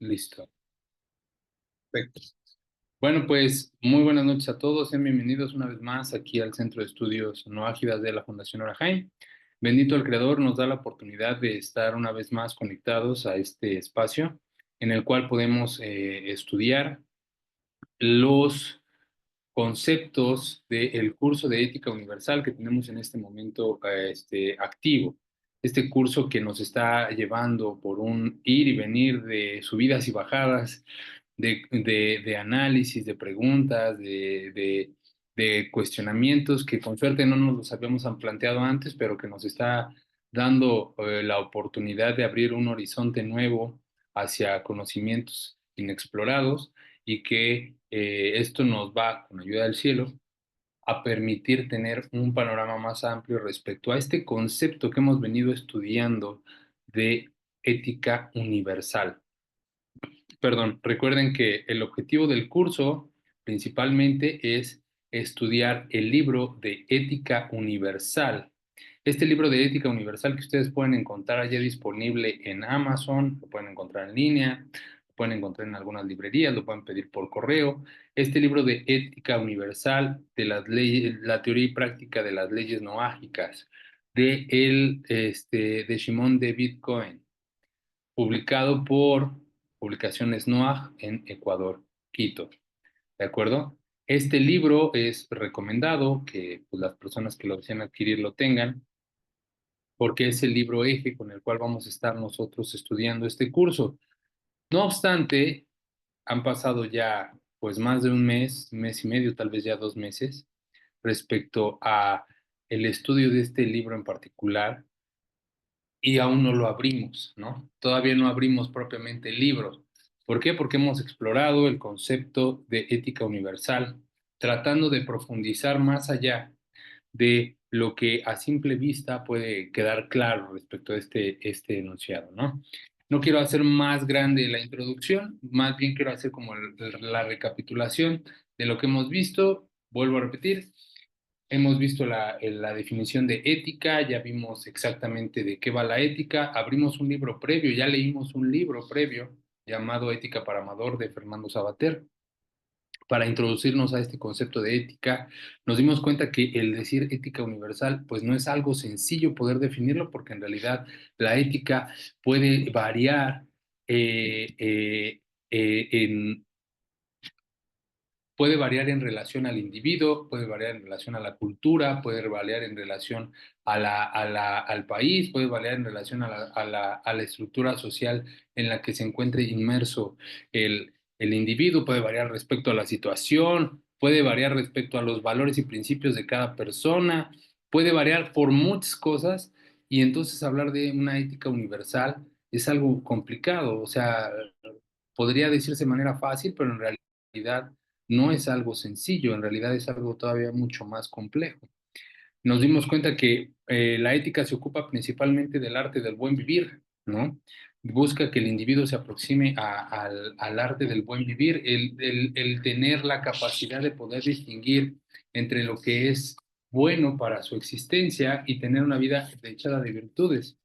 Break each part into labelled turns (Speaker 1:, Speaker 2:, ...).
Speaker 1: Listo. Perfecto. Bueno, pues muy buenas noches a todos. Sean bienvenidos una vez más aquí al Centro de Estudios No Ágidas de la Fundación Orahaim. Bendito el Creador nos da la oportunidad de estar una vez más conectados a este espacio en el cual podemos estudiar los conceptos del curso de Ética Universal que tenemos en este momento activo. Este curso que nos está llevando por un ir y venir de subidas y bajadas, de análisis, de preguntas, de cuestionamientos que con suerte no nos los habíamos planteado antes, pero que nos está dando la oportunidad de abrir un horizonte nuevo hacia conocimientos inexplorados y que esto nos va, con ayuda del cielo, a permitir tener un panorama más amplio respecto a este concepto que hemos venido estudiando de ética universal. Perdón, recuerden que el objetivo del curso principalmente es estudiar el libro de Ética Universal. Este libro de Ética Universal que ustedes pueden encontrar allá disponible en Amazon, lo pueden encontrar en línea, lo pueden encontrar en algunas librerías, lo pueden pedir por correo. Este libro de Ética Universal de las leyes, la teoría y práctica de las leyes noágicas de Shimon David Cohen, publicado por Publicaciones Noah en Ecuador, Quito. ¿De acuerdo? Este libro es recomendado que pues, las personas que lo desean adquirir lo tengan, porque es el libro eje con el cual vamos a estar nosotros estudiando este curso. No obstante, han pasado ya pues más de un mes y medio, tal vez ya 2 meses, respecto a el estudio de este libro en particular, y aún no lo abrimos, ¿no? Todavía no abrimos propiamente el libro. ¿Por qué? Porque hemos explorado el concepto de ética universal, tratando de profundizar más allá de lo que a simple vista puede quedar claro respecto a este enunciado, ¿no? No quiero hacer más grande la introducción, más bien quiero hacer como la recapitulación de lo que hemos visto. Vuelvo a repetir, hemos visto la definición de ética, ya vimos exactamente de qué va la ética, abrimos un libro previo, ya leímos un libro previo llamado Ética para Amador de Fernando Sabater. Para introducirnos a este concepto de ética, nos dimos cuenta que el decir ética universal, pues no es algo sencillo poder definirlo, porque en realidad la ética puede variar eh, eh, en puede variar en relación al individuo, puede variar en relación a la cultura, puede variar en relación al país, puede variar en relación a la estructura social en la que se encuentre inmerso el individuo, puede variar respecto a la situación, puede variar respecto a los valores y principios de cada persona, puede variar por muchas cosas, y entonces hablar de una ética universal es algo complicado. O sea, podría decirse de manera fácil, pero en realidad no es algo sencillo, en realidad es algo todavía mucho más complejo. Nos dimos cuenta que la ética se ocupa principalmente del arte del buen vivir, ¿no? Busca que el individuo se aproxime al arte del buen vivir, el tener la capacidad de poder distinguir entre lo que es bueno para su existencia y tener una vida dechada de virtudes.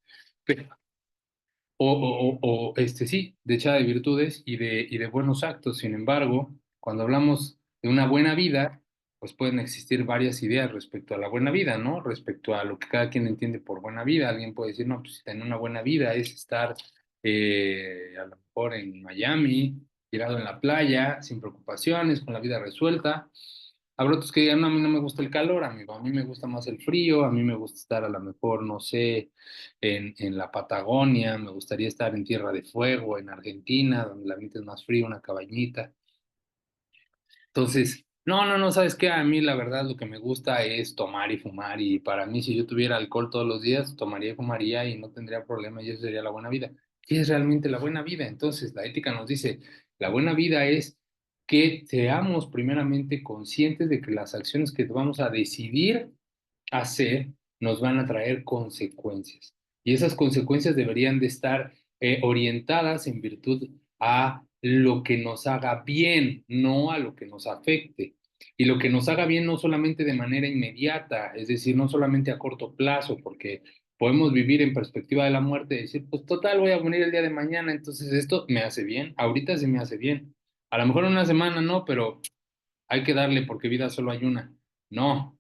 Speaker 1: Sí, dechada de virtudes y de buenos actos. Sin embargo, cuando hablamos de una buena vida, pues pueden existir varias ideas respecto a la buena vida, ¿no? Respecto a lo que cada quien entiende por buena vida. Alguien puede decir, no, pues tener una buena vida es estar a lo mejor en Miami, tirado en la playa, sin preocupaciones, con la vida resuelta. Habrá otros que digan, no, a mí no me gusta el calor, amigo, a mí me gusta más el frío, a mí me gusta estar a lo mejor, no sé, en la Patagonia, me gustaría estar en Tierra de Fuego, en Argentina, donde el ambiente es más frío, una cabañita. Entonces, no, no, no, ¿sabes qué? A mí la verdad lo que me gusta es tomar y fumar, y para mí si yo tuviera alcohol todos los días, tomaría y fumaría y no tendría problema, y eso sería la buena vida. ¿Qué es realmente la buena vida? Entonces, la ética nos dice, la buena vida es que seamos primeramente conscientes de que las acciones que vamos a decidir hacer nos van a traer consecuencias. Y esas consecuencias deberían de estar orientadas en virtud a lo que nos haga bien, no a lo que nos afecte. Y lo que nos haga bien no solamente de manera inmediata, es decir, no solamente a corto plazo, porque Podemos vivir en perspectiva de la muerte y decir, pues total, voy a morir el día de mañana, entonces esto me hace bien, ahorita sí me hace bien. A lo mejor en una semana no, pero hay que darle porque vida solo hay una. No,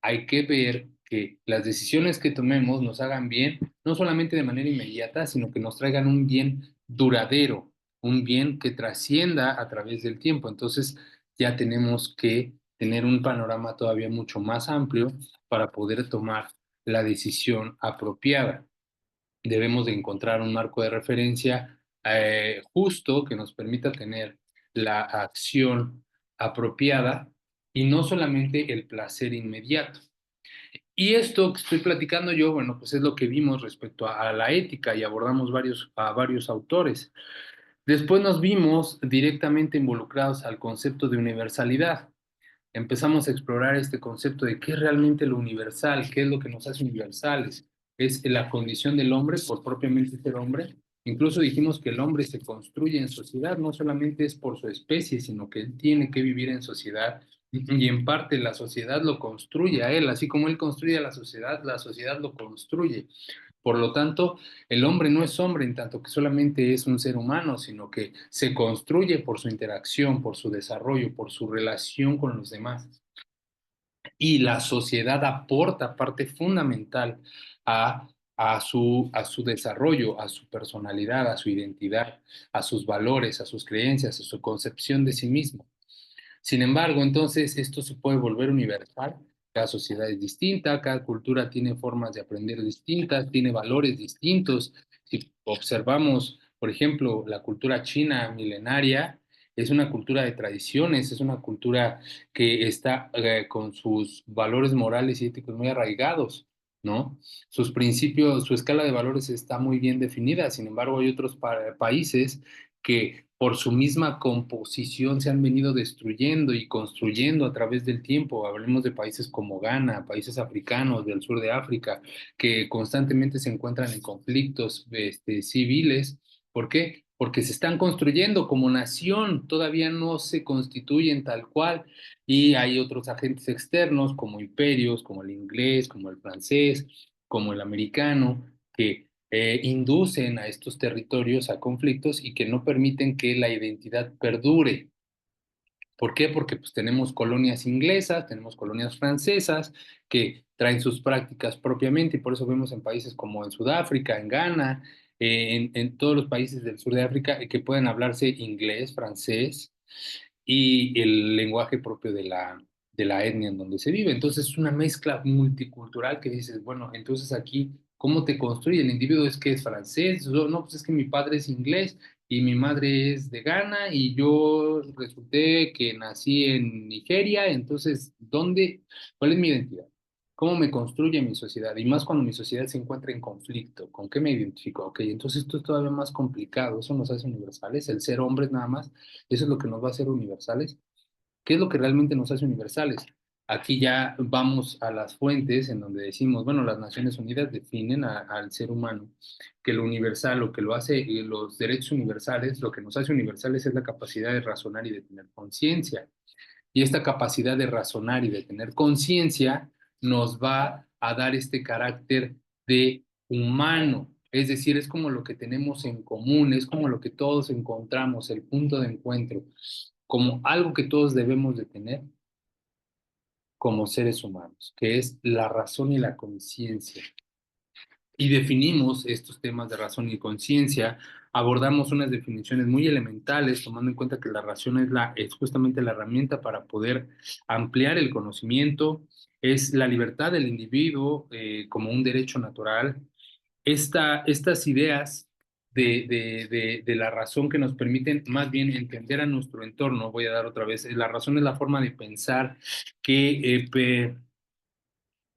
Speaker 1: hay que ver que las decisiones que tomemos nos hagan bien, no solamente de manera inmediata, sino que nos traigan un bien duradero, un bien que trascienda a través del tiempo. Entonces ya tenemos que tener un panorama todavía mucho más amplio para poder tomar la decisión apropiada. Debemos de encontrar un marco de referencia justo que nos permita tener la acción apropiada y no solamente el placer inmediato. Y esto que estoy platicando yo, bueno, pues es lo que vimos respecto a la ética y abordamos a varios autores. Después nos vimos directamente involucrados al concepto de universalidad. Empezamos a explorar este concepto de qué es realmente lo universal, qué es lo que nos hace universales. Es la condición del hombre por propiamente ser hombre. Incluso dijimos que el hombre se construye en sociedad, no solamente es por su especie, sino que él tiene que vivir en sociedad y en parte la sociedad lo construye a él, así como él construye a la sociedad lo construye. Por lo tanto, el hombre no es hombre en tanto que solamente es un ser humano, sino que se construye por su interacción, por su desarrollo, por su relación con los demás. Y la sociedad aporta parte fundamental a su desarrollo, a su personalidad, a su identidad, a sus valores, a sus creencias, a su concepción de sí mismo. Sin embargo, entonces esto se puede volver universal. Cada sociedad es distinta, cada cultura tiene formas de aprender distintas, tiene valores distintos. Si observamos, por ejemplo, la cultura china milenaria, es una cultura de tradiciones, es una cultura que está con sus valores morales y éticos muy arraigados, ¿no? Sus principios, su escala de valores está muy bien definida. Sin embargo, hay otros países que por su misma composición se han venido destruyendo y construyendo a través del tiempo. Hablemos de países como Ghana, países africanos del sur de África, que constantemente se encuentran en conflictos civiles. ¿Por qué? Porque se están construyendo como nación, todavía no se constituyen tal cual, y hay otros agentes externos como imperios, como el inglés, como el francés, como el americano, que inducen a estos territorios a conflictos y que no permiten que la identidad perdure. ¿Por qué? Porque pues, tenemos colonias inglesas, tenemos colonias francesas que traen sus prácticas propiamente y por eso vemos en países como en Sudáfrica, en Ghana, en todos los países del sur de África que pueden hablarse inglés, francés y el lenguaje propio de la etnia en donde se vive. Entonces es una mezcla multicultural que dices, bueno, entonces aquí, ¿cómo te construye el individuo? ¿Es que es francés? No, pues es que mi padre es inglés y mi madre es de Ghana y yo resulté que nací en Nigeria, entonces, ¿dónde? ¿Cuál es mi identidad? ¿Cómo me construye mi sociedad? Y más cuando mi sociedad se encuentra en conflicto, ¿con qué me identifico? Ok, entonces esto es todavía más complicado, eso nos hace universales, el ser hombres nada más, eso es lo que nos va a hacer universales. ¿Qué es lo que realmente nos hace universales? Aquí ya vamos a las fuentes en donde decimos, bueno, las Naciones Unidas definen al ser humano que lo universal, lo que lo hace, los derechos universales, lo que nos hace universales es la capacidad de razonar y de tener conciencia. Y esta capacidad de razonar y de tener conciencia nos va a dar este carácter de humano. Es decir, es como lo que tenemos en común, es como lo que todos encontramos, el punto de encuentro, como algo que todos debemos de tener como seres humanos, que es la razón y la conciencia. Y definimos estos temas de razón y conciencia, abordamos unas definiciones muy elementales, tomando en cuenta que la razón es justamente la herramienta para poder ampliar el conocimiento, es la libertad del individuo como un derecho natural. Estas ideas de la razón que nos permiten más bien entender a nuestro entorno, voy a dar otra vez, la razón es la forma de pensar que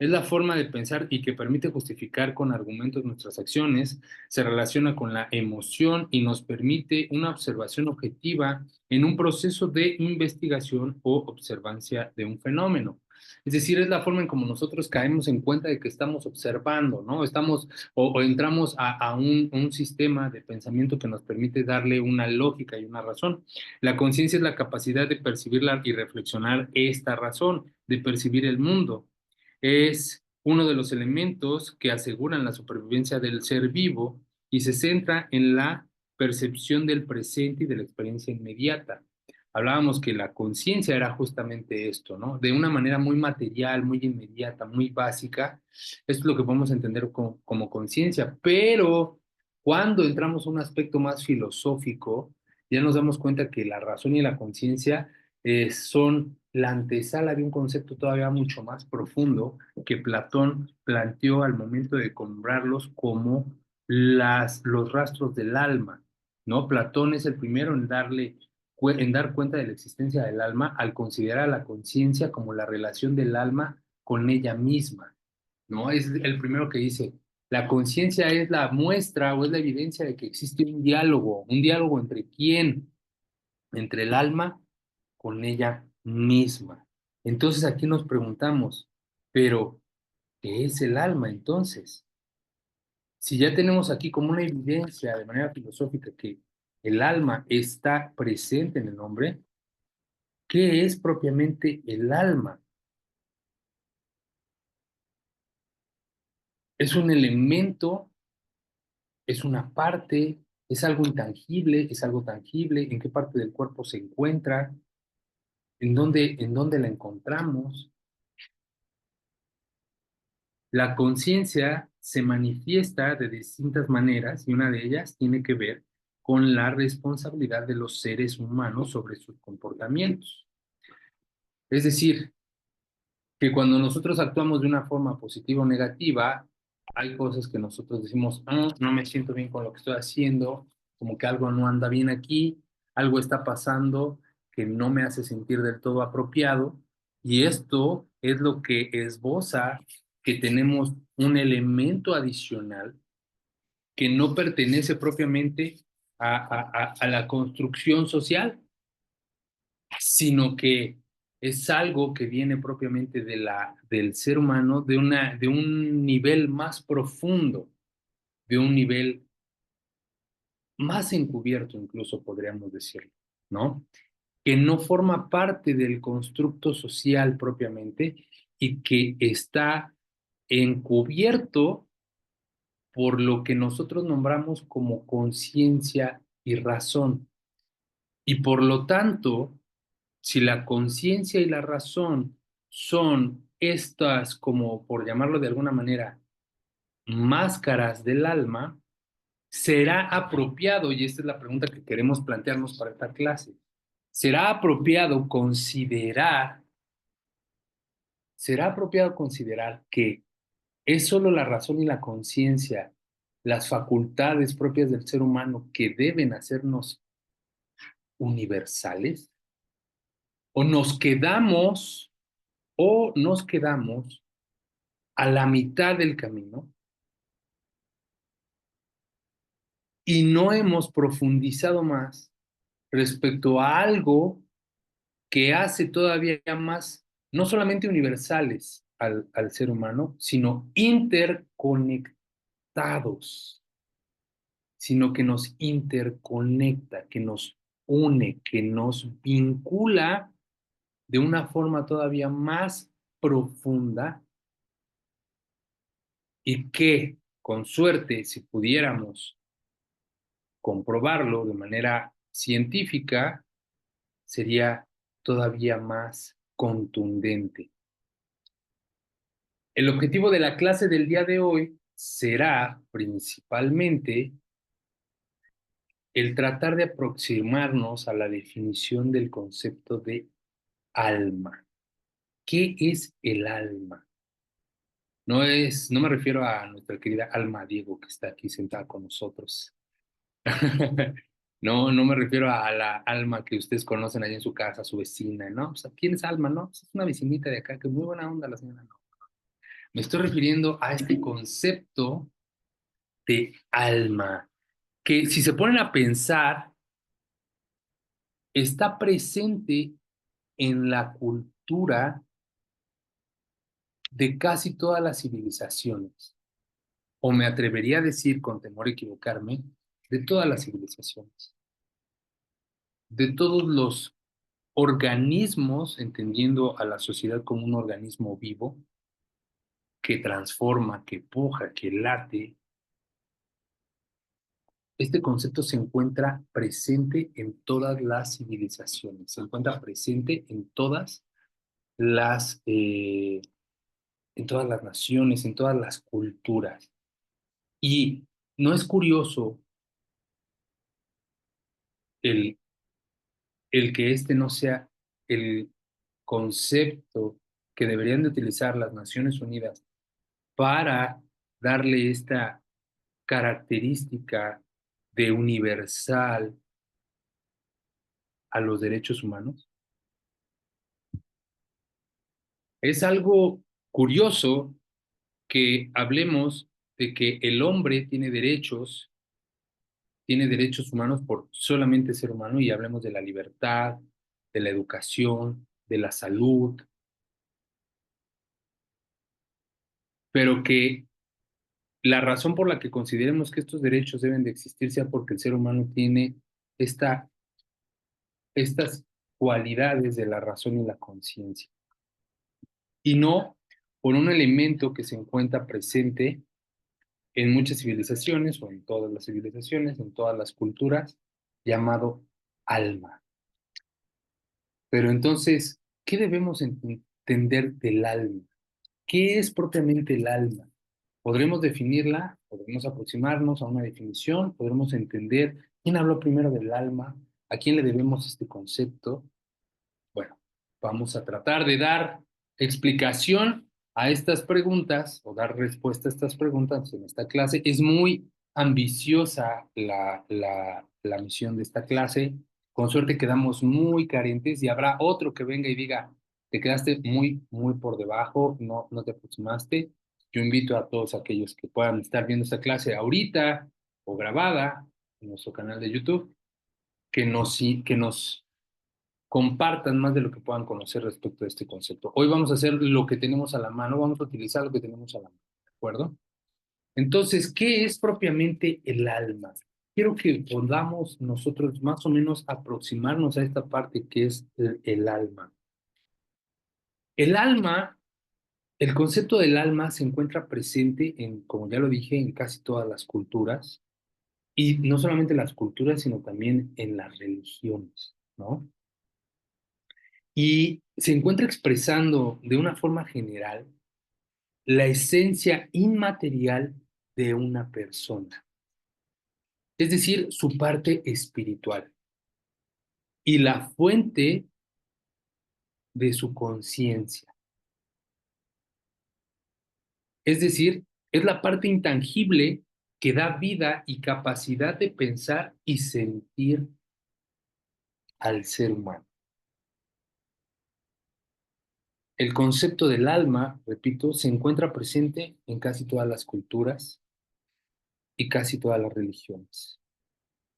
Speaker 1: es la forma de pensar y que permite justificar con argumentos nuestras acciones, se relaciona con la emoción y nos permite una observación objetiva en un proceso de investigación o observancia de un fenómeno. Es decir, es la forma en como nosotros caemos en cuenta de que estamos observando, ¿no? Estamos o entramos a un sistema de pensamiento que nos permite darle una lógica y una razón. La conciencia es la capacidad de percibirla y reflexionar esta razón, de percibir el mundo. Es uno de los elementos que aseguran la supervivencia del ser vivo y se centra en la percepción del presente y de la experiencia inmediata. Hablábamos que la conciencia era justamente esto, ¿no? De una manera muy material, muy inmediata, muy básica. Esto es lo que podemos entender como conciencia, pero cuando entramos a un aspecto más filosófico, ya nos damos cuenta que la razón y la conciencia son la antesala de un concepto todavía mucho más profundo que Platón planteó al momento de nombrarlos como los rastros del alma, ¿no? Platón es el primero en dar cuenta de la existencia del alma al considerar a la conciencia como la relación del alma con ella misma, ¿no? Es el primero que dice, la conciencia es la muestra o es la evidencia de que existe un diálogo entre quién, entre el alma con ella misma. Entonces aquí nos preguntamos, pero ¿qué es el alma entonces? Si ya tenemos aquí como una evidencia de manera filosófica que el alma está presente en el hombre, ¿qué es propiamente el alma? ¿Es un elemento? ¿Es una parte? ¿Es algo intangible? ¿Es algo tangible? ¿En qué parte del cuerpo se encuentra? En dónde la encontramos? La conciencia se manifiesta de distintas maneras y una de ellas tiene que ver con la responsabilidad de los seres humanos sobre sus comportamientos. Es decir, que cuando nosotros actuamos de una forma positiva o negativa, hay cosas que nosotros decimos, "Ah, no me siento bien con lo que estoy haciendo, como que algo no anda bien aquí, algo está pasando que no me hace sentir del todo apropiado, y esto es lo que esboza que tenemos un elemento adicional que no pertenece propiamente a la construcción social, sino que es algo que viene propiamente del ser humano, de un nivel más profundo, de un nivel más encubierto, incluso podríamos decirlo, ¿no? Que no forma parte del constructo social propiamente y que está encubierto por lo que nosotros nombramos como conciencia y razón. Y por lo tanto, si la conciencia y la razón son estas, como por llamarlo de alguna manera, máscaras del alma, será apropiado, y esta es la pregunta que queremos plantearnos para esta clase, será apropiado considerar, será apropiado considerar que es solo la razón y la conciencia, las facultades propias del ser humano que deben hacernos universales, o nos quedamos, o nos quedamos a la mitad del camino y no hemos profundizado más respecto a algo que hace todavía más, no solamente universales al ser humano, sino interconectados, sino que nos interconecta, que nos une, que nos vincula de una forma todavía más profunda y que, con suerte, si pudiéramos comprobarlo de manera científica, sería todavía más contundente. El objetivo de la clase del día de hoy será principalmente el tratar de aproximarnos a la definición del concepto de alma. ¿Qué es el alma? No me refiero a nuestra querida Alma Diego que está aquí sentada con nosotros. No, no me refiero a la Alma que ustedes conocen ahí en su casa, su vecina, ¿no? O sea, ¿quién es Alma, no? Pues es una vecinita de acá, que muy buena onda la señora, no. Me estoy refiriendo a este concepto de alma, que si se ponen a pensar, está presente en la cultura de casi todas las civilizaciones, o me atrevería a decir, con temor a equivocarme, de todas las civilizaciones, de todos los organismos, entendiendo a la sociedad como un organismo vivo, que transforma, que puja, que late, este concepto se encuentra presente en todas las civilizaciones, se encuentra presente las, eh, en todas las naciones, en todas las culturas. Y no es curioso el, el que este no sea el concepto que deberían de utilizar las Naciones Unidas para darle esta característica de universal a los derechos humanos. Es algo curioso que hablemos de que el hombre tiene derechos humanos por solamente ser humano y hablemos de la libertad, de la educación, de la salud, pero que la razón por la que consideremos que estos derechos deben de existir sea porque el ser humano tiene esta, estas cualidades de la razón y la conciencia, y no por un elemento que se encuentra presente en muchas civilizaciones o en todas las civilizaciones, en todas las culturas, llamado alma. Pero entonces, ¿qué debemos entender del alma? ¿Qué es propiamente el alma? Podremos definirla, podremos aproximarnos a una definición, podremos entender quién habló primero del alma, a quién le debemos este concepto. Bueno, vamos a tratar de dar explicación a estas preguntas o dar respuesta a estas preguntas en esta clase. Es muy ambiciosa la misión de esta clase. Con suerte quedamos muy carentes y habrá otro que venga y diga, te quedaste muy por debajo, no te aproximaste. Yo invito a todos aquellos que puedan estar viendo esta clase ahorita o grabada en nuestro canal de YouTube, que nos compartan más de lo que puedan conocer respecto a este concepto. Hoy vamos a hacer lo que tenemos a la mano, vamos a utilizar lo que tenemos a la mano, ¿de acuerdo? Entonces, ¿qué es propiamente el alma? Quiero que podamos nosotros más o menos aproximarnos a esta parte que es el alma. El alma, el concepto del alma se encuentra presente en, como ya lo dije, en casi todas las culturas, y no solamente en las culturas, sino también en las religiones, ¿no? Y se encuentra expresando de una forma general la esencia inmaterial de una persona, es decir, su parte espiritual y la fuente de su conciencia, es decir, es la parte intangible que da vida y capacidad de pensar y sentir al ser humano. El concepto del alma, repito, se encuentra presente en casi todas las culturas y casi todas las religiones,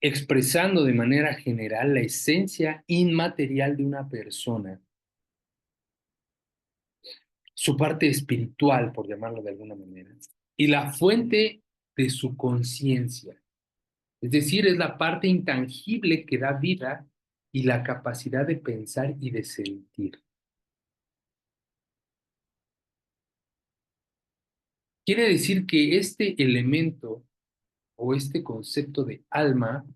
Speaker 1: expresando de manera general la esencia inmaterial de una persona, su parte espiritual, por llamarlo de alguna manera, y la fuente de su conciencia. Es decir, es la parte intangible que da vida y la capacidad de pensar y de sentir. Quiere decir que este elemento o este concepto de alma,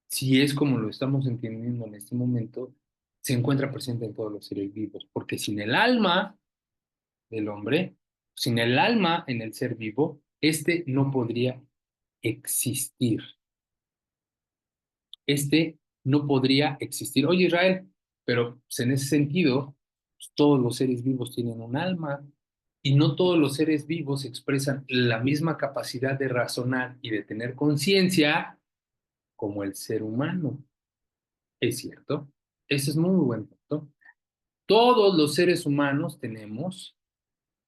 Speaker 1: si es como lo estamos entendiendo en este momento, se encuentra presente en todos los seres vivos, porque sin el alma del hombre, sin el alma en el ser vivo, este no podría existir. Este no podría existir. Oye, Israel, pero pues, en ese sentido, pues, todos los seres vivos tienen un alma y no todos los seres vivos expresan la misma capacidad de razonar y de tener conciencia como el ser humano. ¿Es cierto? Ese es muy buen punto. Todos los seres humanos tenemos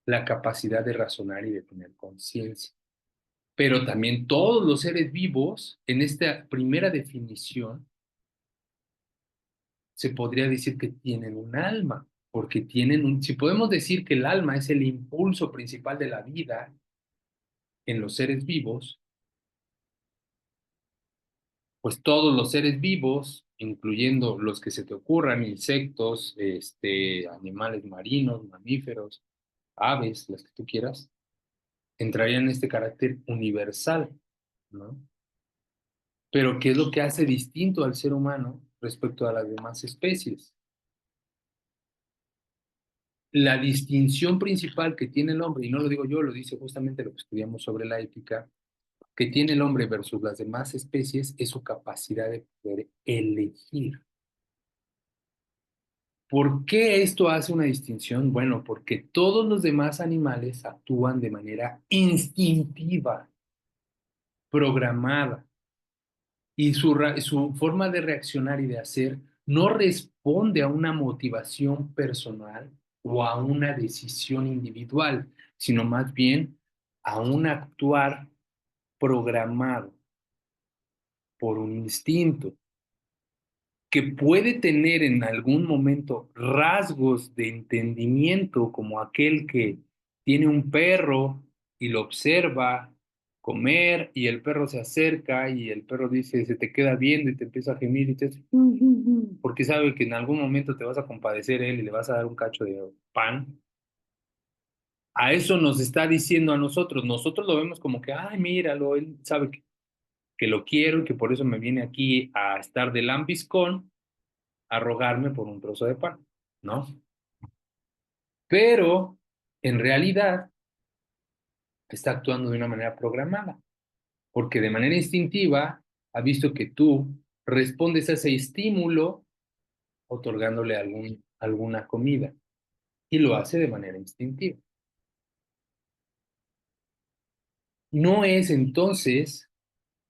Speaker 1: la capacidad de razonar y de tener conciencia. Pero también todos los seres vivos, en esta primera definición, se podría decir que tienen un alma, porque tienen si podemos decir que el alma es el impulso principal de la vida en los seres vivos, pues todos los seres vivos, incluyendo los que se te ocurran, insectos, animales marinos, mamíferos, aves, las que tú quieras, entrarían en este carácter universal, ¿no? Pero ¿qué es lo que hace distinto al ser humano respecto a las demás especies? La distinción principal que tiene el hombre, y no lo digo yo, lo dice justamente lo que estudiamos sobre la ética, que tiene el hombre versus las demás especies es su capacidad de poder elegir. ¿Por qué esto hace una distinción? Bueno, porque todos los demás animales actúan de manera instintiva, programada, y su forma de reaccionar y de hacer no responde a una motivación personal o a una decisión individual, sino más bien a un actuar programado por un instinto que puede tener en algún momento rasgos de entendimiento, como aquel que tiene un perro y lo observa comer y el perro se acerca y el perro dice, se te queda viendo y te empieza a gemir y te hace, porque sabe que en algún momento te vas a compadecer él y le vas a dar un cacho de pan. A eso nos está diciendo a nosotros. Nosotros lo vemos como que, ay, míralo, él sabe que lo quiero y que por eso me viene aquí a estar de lambiscón a rogarme por un trozo de pan, ¿no? Pero en realidad está actuando de una manera programada, porque de manera instintiva ha visto que tú respondes a ese estímulo otorgándole alguna comida y lo hace de manera instintiva. No es entonces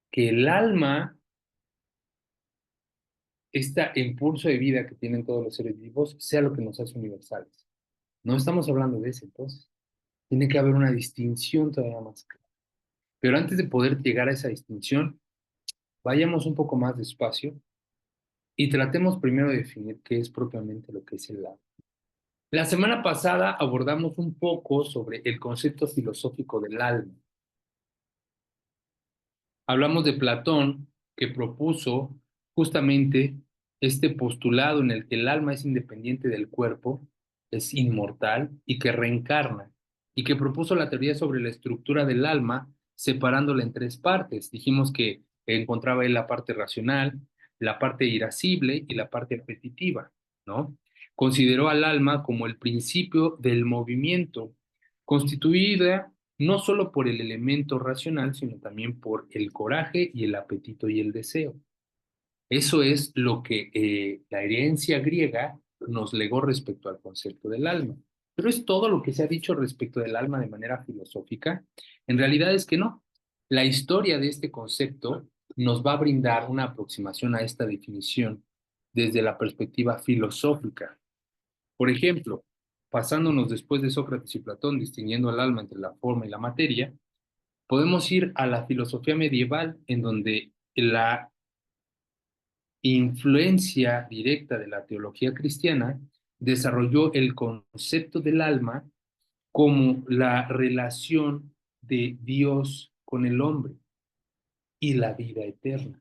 Speaker 1: que el alma, este impulso de vida que tienen todos los seres vivos, sea lo que nos hace universales. No estamos hablando de eso entonces. Tiene que haber una distinción todavía más clara. Pero antes de poder llegar a esa distinción, vayamos un poco más despacio y tratemos primero de definir qué es propiamente lo que es el alma. La semana pasada abordamos un poco sobre el concepto filosófico del alma. Hablamos de Platón, que propuso justamente este postulado en el que el alma es independiente del cuerpo, es inmortal y que reencarna, y que propuso la teoría sobre la estructura del alma separándola en tres partes. Dijimos que encontraba él la parte racional, la parte irascible y la parte apetitiva, ¿no? Consideró al alma como el principio del movimiento, constituida no solo por el elemento racional, sino también por el coraje y el apetito y el deseo. Eso es lo que la herencia griega nos legó respecto al concepto del alma. Pero es todo lo que se ha dicho respecto del alma de manera filosófica. En realidad es que no. La historia de este concepto nos va a brindar una aproximación a esta definición desde la perspectiva filosófica. Por ejemplo, pasándonos después de Sócrates y Platón, distinguiendo al alma entre la forma y la materia, podemos ir a la filosofía medieval, en donde la influencia directa de la teología cristiana desarrolló el concepto del alma como la relación de Dios con el hombre y la vida eterna.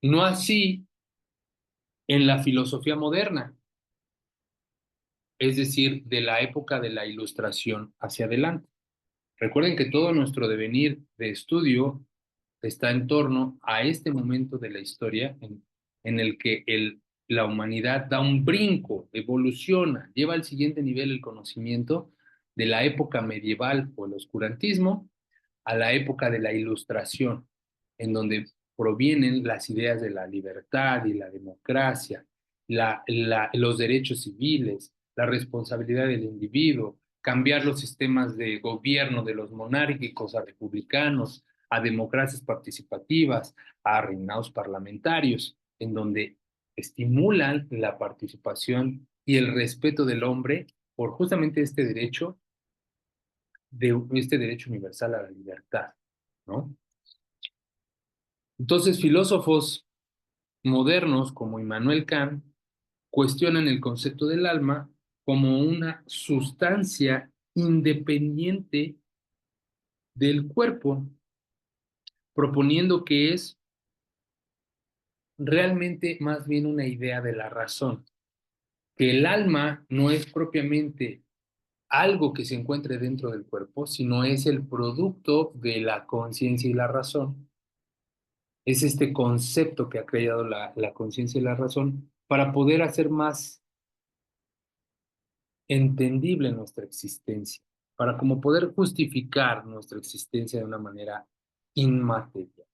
Speaker 1: No así en la filosofía moderna, es decir, de la época de la Ilustración hacia adelante. Recuerden que todo nuestro devenir de estudio está en torno a este momento de la historia en el que la humanidad da un brinco, evoluciona, lleva al siguiente nivel el conocimiento de la época medieval o el oscurantismo a la época de la Ilustración, en donde provienen las ideas de la libertad y la democracia, los derechos civiles, la responsabilidad del individuo, cambiar los sistemas de gobierno de los monárquicos a republicanos, a democracias participativas, a reinados parlamentarios, en donde estimulan la participación y el respeto del hombre por justamente este derecho universal a la libertad, ¿no? Entonces, filósofos modernos como Immanuel Kant cuestionan el concepto del alma como una sustancia independiente del cuerpo, proponiendo que es realmente más bien una idea de la razón. que el alma no es propiamente algo que se encuentre dentro del cuerpo, sino es el producto de la conciencia y la razón. Es este concepto que ha creado la conciencia y la razón para poder hacer más entendible nuestra existencia, para como poder justificar nuestra existencia de una manera inmaterial.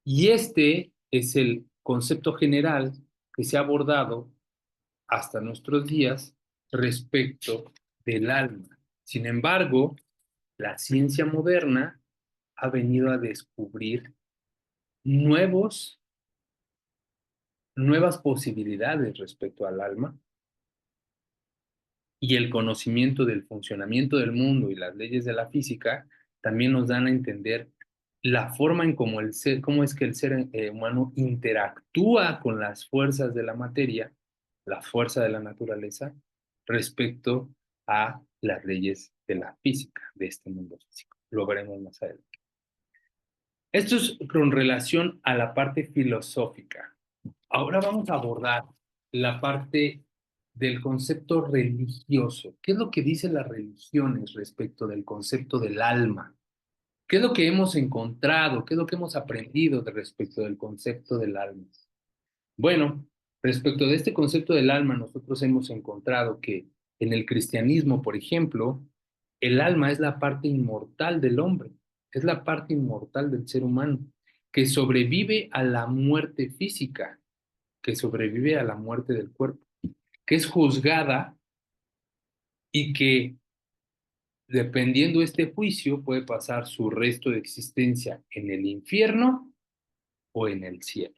Speaker 1: Y este es el concepto general que se ha abordado hasta nuestros días respecto del alma. Sin embargo, la ciencia moderna ha venido a descubrir nuevos, nuevas posibilidades respecto al alma, y el conocimiento del funcionamiento del mundo y las leyes de la física también nos dan a entender la forma en cómo cómo es que el ser humano interactúa con las fuerzas de la materia, la fuerza de la naturaleza, respecto a las leyes de la física, de este mundo físico. Lo veremos más adelante. Esto es con relación a la parte filosófica. Ahora vamos a abordar la parte del concepto religioso. ¿Qué es lo que dicen las religiones respecto del concepto del alma? ¿Qué es lo que hemos encontrado? ¿Qué es lo que hemos aprendido respecto del concepto del alma? Bueno, respecto de este concepto del alma, nosotros hemos encontrado que en el cristianismo, por ejemplo, el alma es la parte inmortal del hombre, es la parte inmortal del ser humano, que sobrevive a la muerte física, que sobrevive a la muerte del cuerpo, que es juzgada y que, dependiendo de este juicio, puede pasar su resto de existencia en el infierno o en el cielo.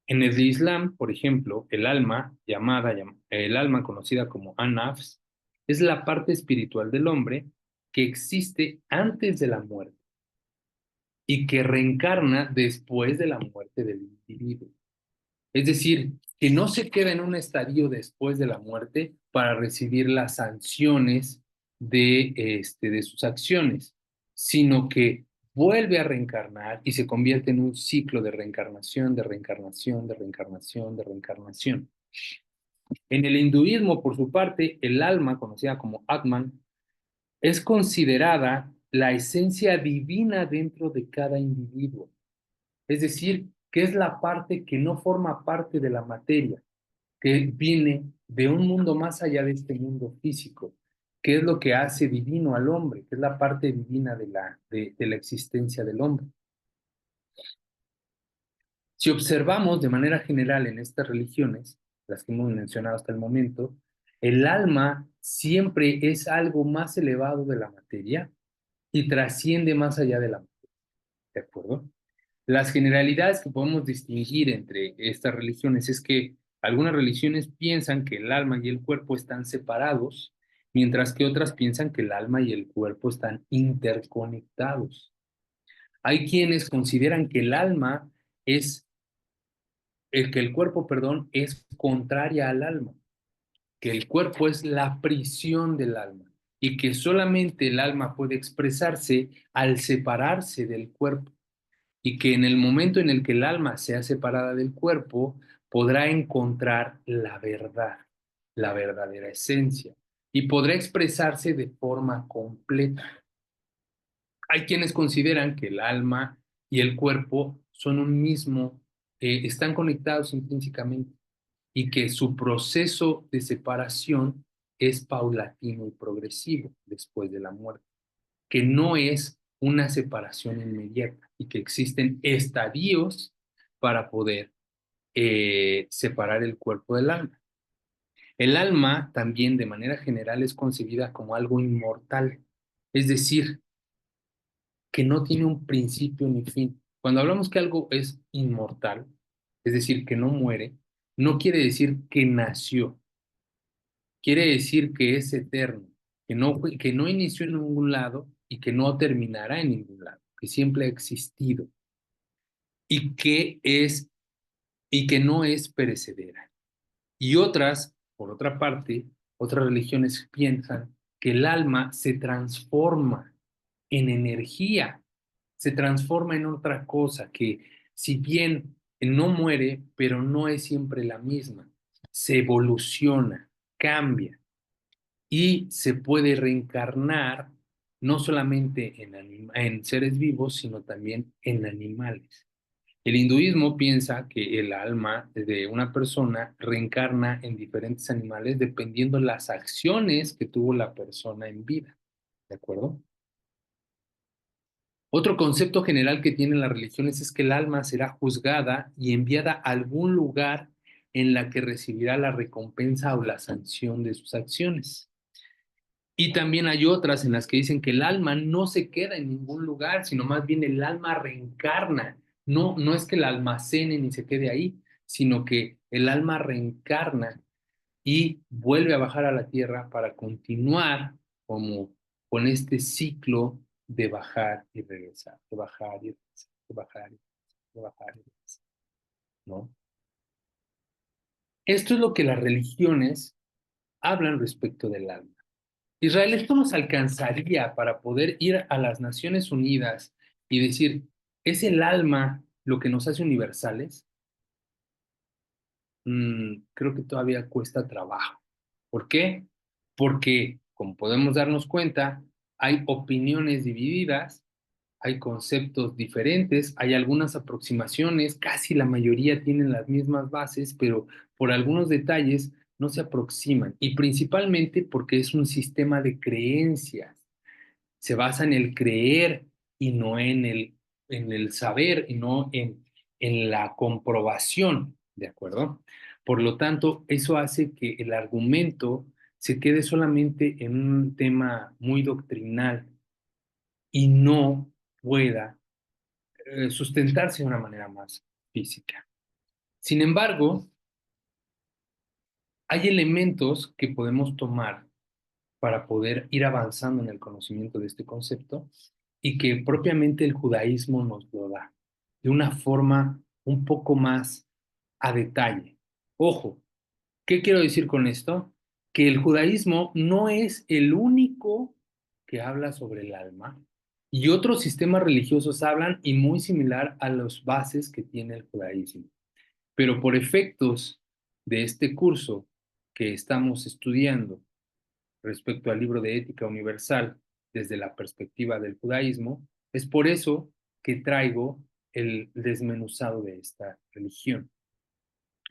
Speaker 1: En el Islam, por ejemplo, el alma conocida como An-Nafs, es la parte espiritual del hombre que existe antes de la muerte y que reencarna después de la muerte del individuo. Es decir, que no se queda en un estadio después de la muerte para recibir las sanciones de sus acciones, sino que vuelve a reencarnar y se convierte en un ciclo de reencarnación, de reencarnación, de reencarnación, de reencarnación. En el hinduismo, por su parte, el alma, conocida como Atman, es considerada la esencia divina dentro de cada individuo. Es decir, que es la parte que no forma parte de la materia, que viene de un mundo más allá de este mundo físico, que es lo que hace divino al hombre, que es la parte divina de la existencia del hombre. Si observamos de manera general en estas religiones, las que hemos mencionado hasta el momento, el alma siempre es algo más elevado de la materia y trasciende más allá de la materia, ¿de acuerdo? Las generalidades que podemos distinguir entre estas religiones es que algunas religiones piensan que el alma y el cuerpo están separados, mientras que otras piensan que el alma y el cuerpo están interconectados. Hay quienes consideran que el cuerpo, perdón, es contraria al alma, que el cuerpo es la prisión del alma y que solamente el alma puede expresarse al separarse del cuerpo y que en el momento en el que el alma sea separada del cuerpo, podrá encontrar la verdad, la verdadera esencia, y podrá expresarse de forma completa. Hay quienes consideran que el alma y el cuerpo son un mismo, están conectados intrínsecamente y que su proceso de separación es paulatino y progresivo después de la muerte, que no es una separación inmediata y que existen estadios para poder separar el cuerpo del alma. El alma también de manera general es concebida como algo inmortal, es decir, que no tiene un principio ni fin. Cuando hablamos que algo es inmortal, es decir, que no muere, no quiere decir que nació, quiere decir que es eterno, que no inició en ningún lado y que no terminará en ningún lado, que siempre ha existido y y que no es perecedera. Y otras, por otra parte, otras religiones piensan que el alma se transforma en energía, se transforma en otra cosa, que si bien no muere, pero no es siempre la misma. Se evoluciona, cambia y se puede reencarnar no solamente en seres vivos, sino también en animales. El hinduismo piensa que el alma de una persona reencarna en diferentes animales dependiendo las acciones que tuvo la persona en vida. ¿De acuerdo? Otro concepto general que tienen las religiones es que el alma será juzgada y enviada a algún lugar en la que recibirá la recompensa o la sanción de sus acciones. Y también hay otras en las que dicen que el alma no se queda en ningún lugar, sino más bien el alma reencarna. No, no es que la almacene ni se quede ahí, sino que el alma reencarna y vuelve a bajar a la tierra para continuar como con este ciclo de bajar y regresar, de bajar y regresar, de bajar y regresar, de bajar y regresar, ¿no? Esto es lo que las religiones hablan respecto del alma. Israel, ¿esto nos alcanzaría para poder ir a las Naciones Unidas y decir, ¿es el alma lo que nos hace universales? Creo que todavía cuesta trabajo. ¿Por qué? Porque, como podemos darnos cuenta, hay opiniones divididas, hay conceptos diferentes, hay algunas aproximaciones, casi la mayoría tienen las mismas bases, pero por algunos detalles no se aproximan, y principalmente porque es un sistema de creencias. Se basa en el creer y no en el saber y no en la comprobación, ¿de acuerdo? Por lo tanto, eso hace que el argumento se quede solamente en un tema muy doctrinal y no pueda sustentarse de una manera más física. Sin embargo, hay elementos que podemos tomar para poder ir avanzando en el conocimiento de este concepto y que propiamente el judaísmo nos lo da de una forma un poco más a detalle. Ojo, ¿qué quiero decir con esto? Que el judaísmo no es el único que habla sobre el alma y otros sistemas religiosos hablan y muy similar a las bases que tiene el judaísmo. Pero por efectos de este curso que estamos estudiando respecto al libro de Ética Universal desde la perspectiva del judaísmo, es por eso que traigo el desmenuzado de esta religión.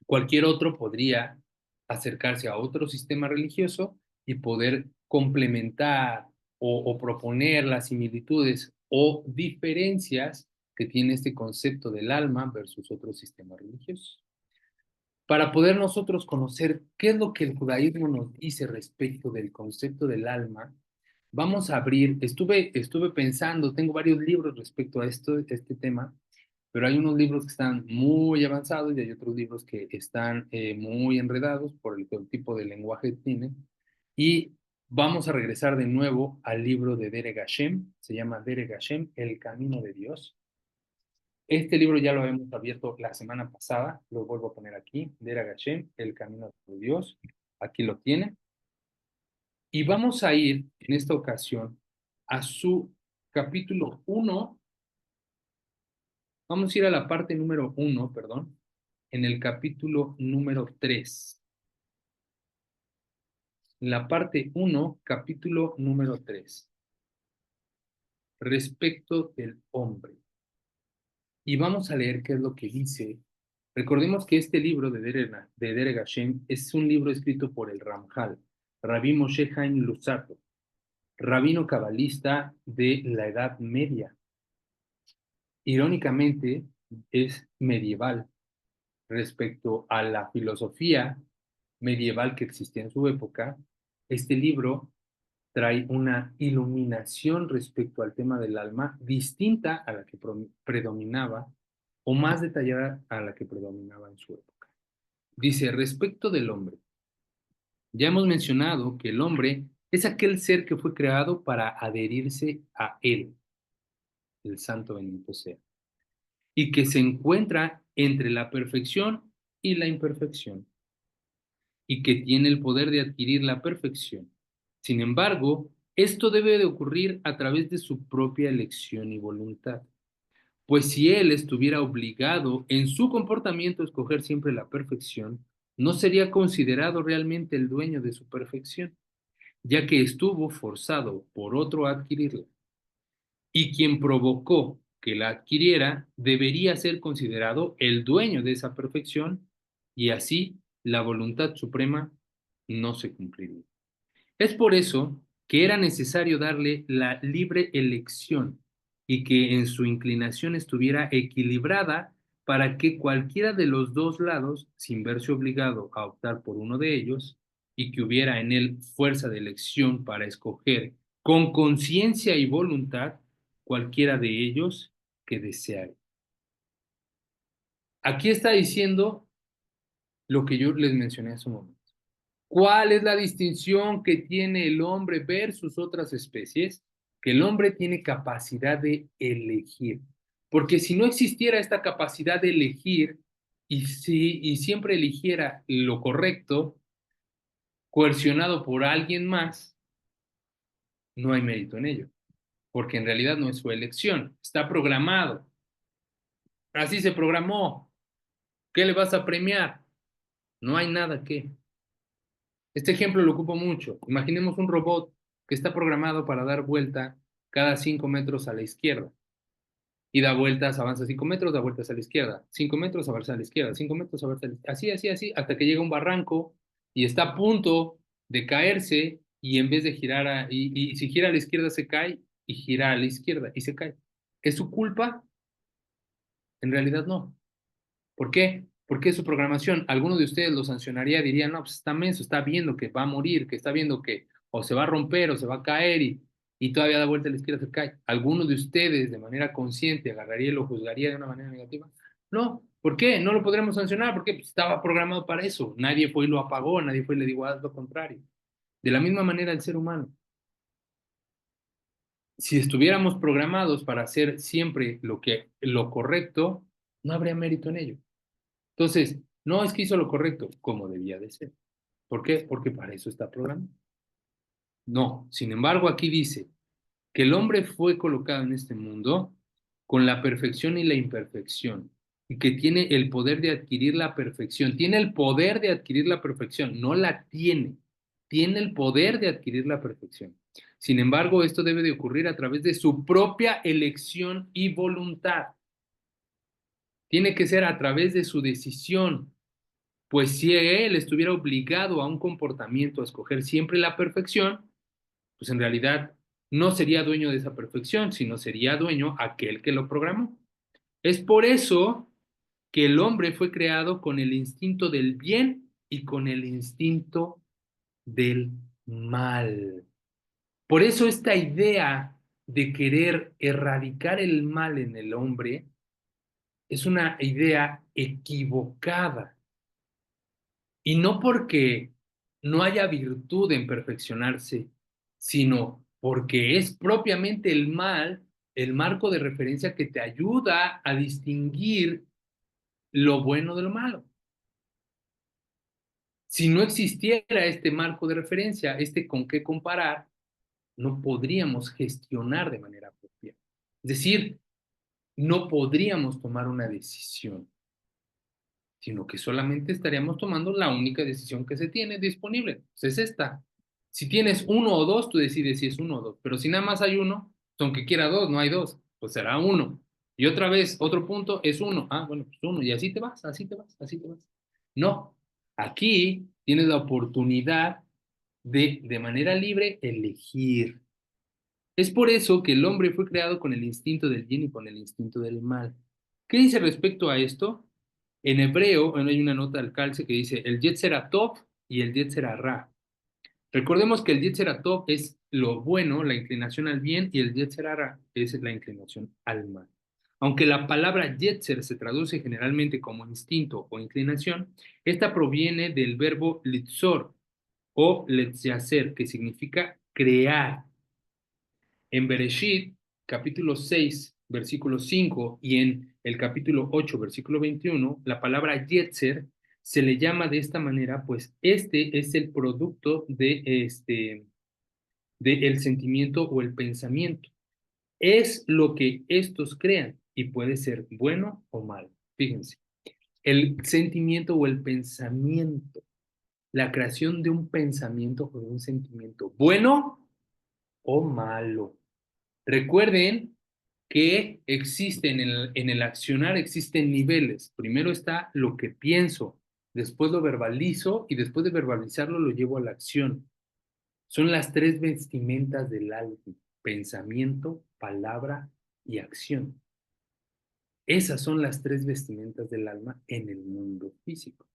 Speaker 1: Cualquier otro podría acercarse a otro sistema religioso y poder complementar o proponer las similitudes o diferencias que tiene este concepto del alma versus otros sistemas religiosos. Para poder nosotros conocer qué es lo que el judaísmo nos dice respecto del concepto del alma, vamos a abrir, estuve pensando, tengo varios libros respecto a este tema, pero hay unos libros que están muy avanzados y hay otros libros que están muy enredados por el tipo de lenguaje que tienen. Y vamos a regresar de nuevo al libro de Derek Hashem, se llama Derek Hashem, El Camino de Dios. Este libro ya lo habíamos abierto la semana pasada, lo vuelvo a poner aquí, Derek Hashem, El Camino de Dios. Aquí lo tiene. Y vamos a ir en esta ocasión a su capítulo 1. Vamos a ir a la parte número 1, perdón, en el capítulo número 3. La parte 1, capítulo número 3, respecto del hombre. Y vamos a leer qué es lo que dice. Recordemos que este libro de Derek Hashem es un libro escrito por el Ramjal, Rabbi Moshe Chaim Luzzatto, rabino cabalista de la Edad Media. Irónicamente, es medieval respecto a la filosofía medieval que existía en su época. Este libro trae una iluminación respecto al tema del alma distinta a la que predominaba o más detallada a la que predominaba en su época. Dice, respecto del hombre, ya hemos mencionado que el hombre es aquel ser que fue creado para adherirse a él, el santo bendito sea, y que se encuentra entre la perfección y la imperfección, y que tiene el poder de adquirir la perfección. Sin embargo, esto debe de ocurrir a través de su propia elección y voluntad. Pues si él estuviera obligado en su comportamiento a escoger siempre la perfección, no sería considerado realmente el dueño de su perfección, ya que estuvo forzado por otro a adquirirla. Y quien provocó que la adquiriera debería ser considerado el dueño de esa perfección, y así la voluntad suprema no se cumpliría. Es por eso que era necesario darle la libre elección y que en su inclinación estuviera equilibrada para que cualquiera de los dos lados, sin verse obligado a optar por uno de ellos, y que hubiera en él fuerza de elección para escoger con conciencia y voluntad cualquiera de ellos que deseare. Aquí está diciendo lo que yo les mencioné hace un momento. ¿Cuál es la distinción que tiene el hombre versus otras especies? Que el hombre tiene capacidad de elegir. Porque si no existiera esta capacidad de elegir y siempre eligiera lo correcto, coercionado por alguien más, no hay mérito en ello. Porque en realidad no es su elección, está programado. Así se programó. ¿Qué le vas a premiar? No hay nada que. Este ejemplo lo ocupo mucho. Imaginemos un robot que está programado para dar vuelta cada 5 metros a la izquierda. Y da vueltas, avanza 5 metros, da vueltas a la izquierda. 5 metros, avanza a la izquierda. 5 metros, avanza a la izquierda. Así, así, así, hasta que llega un barranco y está a punto de caerse y en vez de girar, y si gira a la izquierda se cae y gira a la izquierda y se cae. ¿Es su culpa? En realidad no. ¿Por qué? Porque su programación, alguno de ustedes lo sancionaría, diría, no, pues está menso, está viendo que va a morir, que está viendo que o se va a romper o se va a caer y todavía da vuelta a la izquierda se cae. ¿Alguno de ustedes de manera consciente agarraría y lo juzgaría de una manera negativa? No. ¿Por qué? No lo podremos sancionar porque pues, estaba programado para eso. Nadie fue y lo apagó, nadie fue y le dijo, haz lo contrario. De la misma manera el ser humano. Si estuviéramos programados para hacer siempre lo correcto, no habría mérito en ello. Entonces, no es que hizo lo correcto, como debía de ser. ¿Por qué? Porque para eso está programado. No, sin embargo, aquí dice que el hombre fue colocado en este mundo con la perfección y la imperfección, y que tiene el poder de adquirir la perfección. Tiene el poder de adquirir la perfección, no la tiene. Tiene el poder de adquirir la perfección. Sin embargo, esto debe de ocurrir a través de su propia elección y voluntad. Tiene que ser a través de su decisión. Pues si él estuviera obligado a un comportamiento, a escoger siempre la perfección, pues en realidad no sería dueño de esa perfección, sino sería dueño aquel que lo programó. Es por eso que el hombre fue creado con el instinto del bien y con el instinto del mal. Por eso esta idea de querer erradicar el mal en el hombre es una idea equivocada. Y no porque no haya virtud en perfeccionarse, sino porque es propiamente el mal el marco de referencia que te ayuda a distinguir lo bueno de lo malo. Si no existiera este marco de referencia, este con qué comparar, no podríamos gestionar de manera propia. Es decir, no podríamos tomar una decisión, sino que solamente estaríamos tomando la única decisión que se tiene disponible, pues es esta. Si tienes uno o dos, tú decides si es uno o dos, pero si nada más hay uno, pues aunque quiera dos, no hay dos, pues será uno. Y otra vez, otro punto es uno. Ah, bueno, pues uno, y así te vas, así te vas, así te vas. No, aquí tienes la oportunidad de manera libre elegir. Es por eso que el hombre fue creado con el instinto del bien y con el instinto del mal. ¿Qué dice respecto a esto? En hebreo, bueno, hay una nota al calce que dice el Yetzer Tov y el Yetzer Ra. Recordemos que el Yetzer Tov es lo bueno, la inclinación al bien, y el Yetzer Ra es la inclinación al mal. Aunque la palabra Yetzer se traduce generalmente como instinto o inclinación, esta proviene del verbo litzor o letyacer, que significa crear. En Bereshit, capítulo 6, versículo 5, y en el capítulo 8, versículo 21, la palabra Yetzer se le llama de esta manera, pues este es el producto de el sentimiento o el pensamiento. Es lo que estos crean y puede ser bueno o malo. Fíjense, el sentimiento o el pensamiento, la creación de un pensamiento o de un sentimiento, bueno o malo. Recuerden que existen en el accionar, existen niveles. Primero está lo que pienso, después lo verbalizo y después de verbalizarlo lo llevo a la acción. Son las tres vestimentas del alma: pensamiento, palabra y acción. Esas son las tres vestimentas del alma en el mundo físico: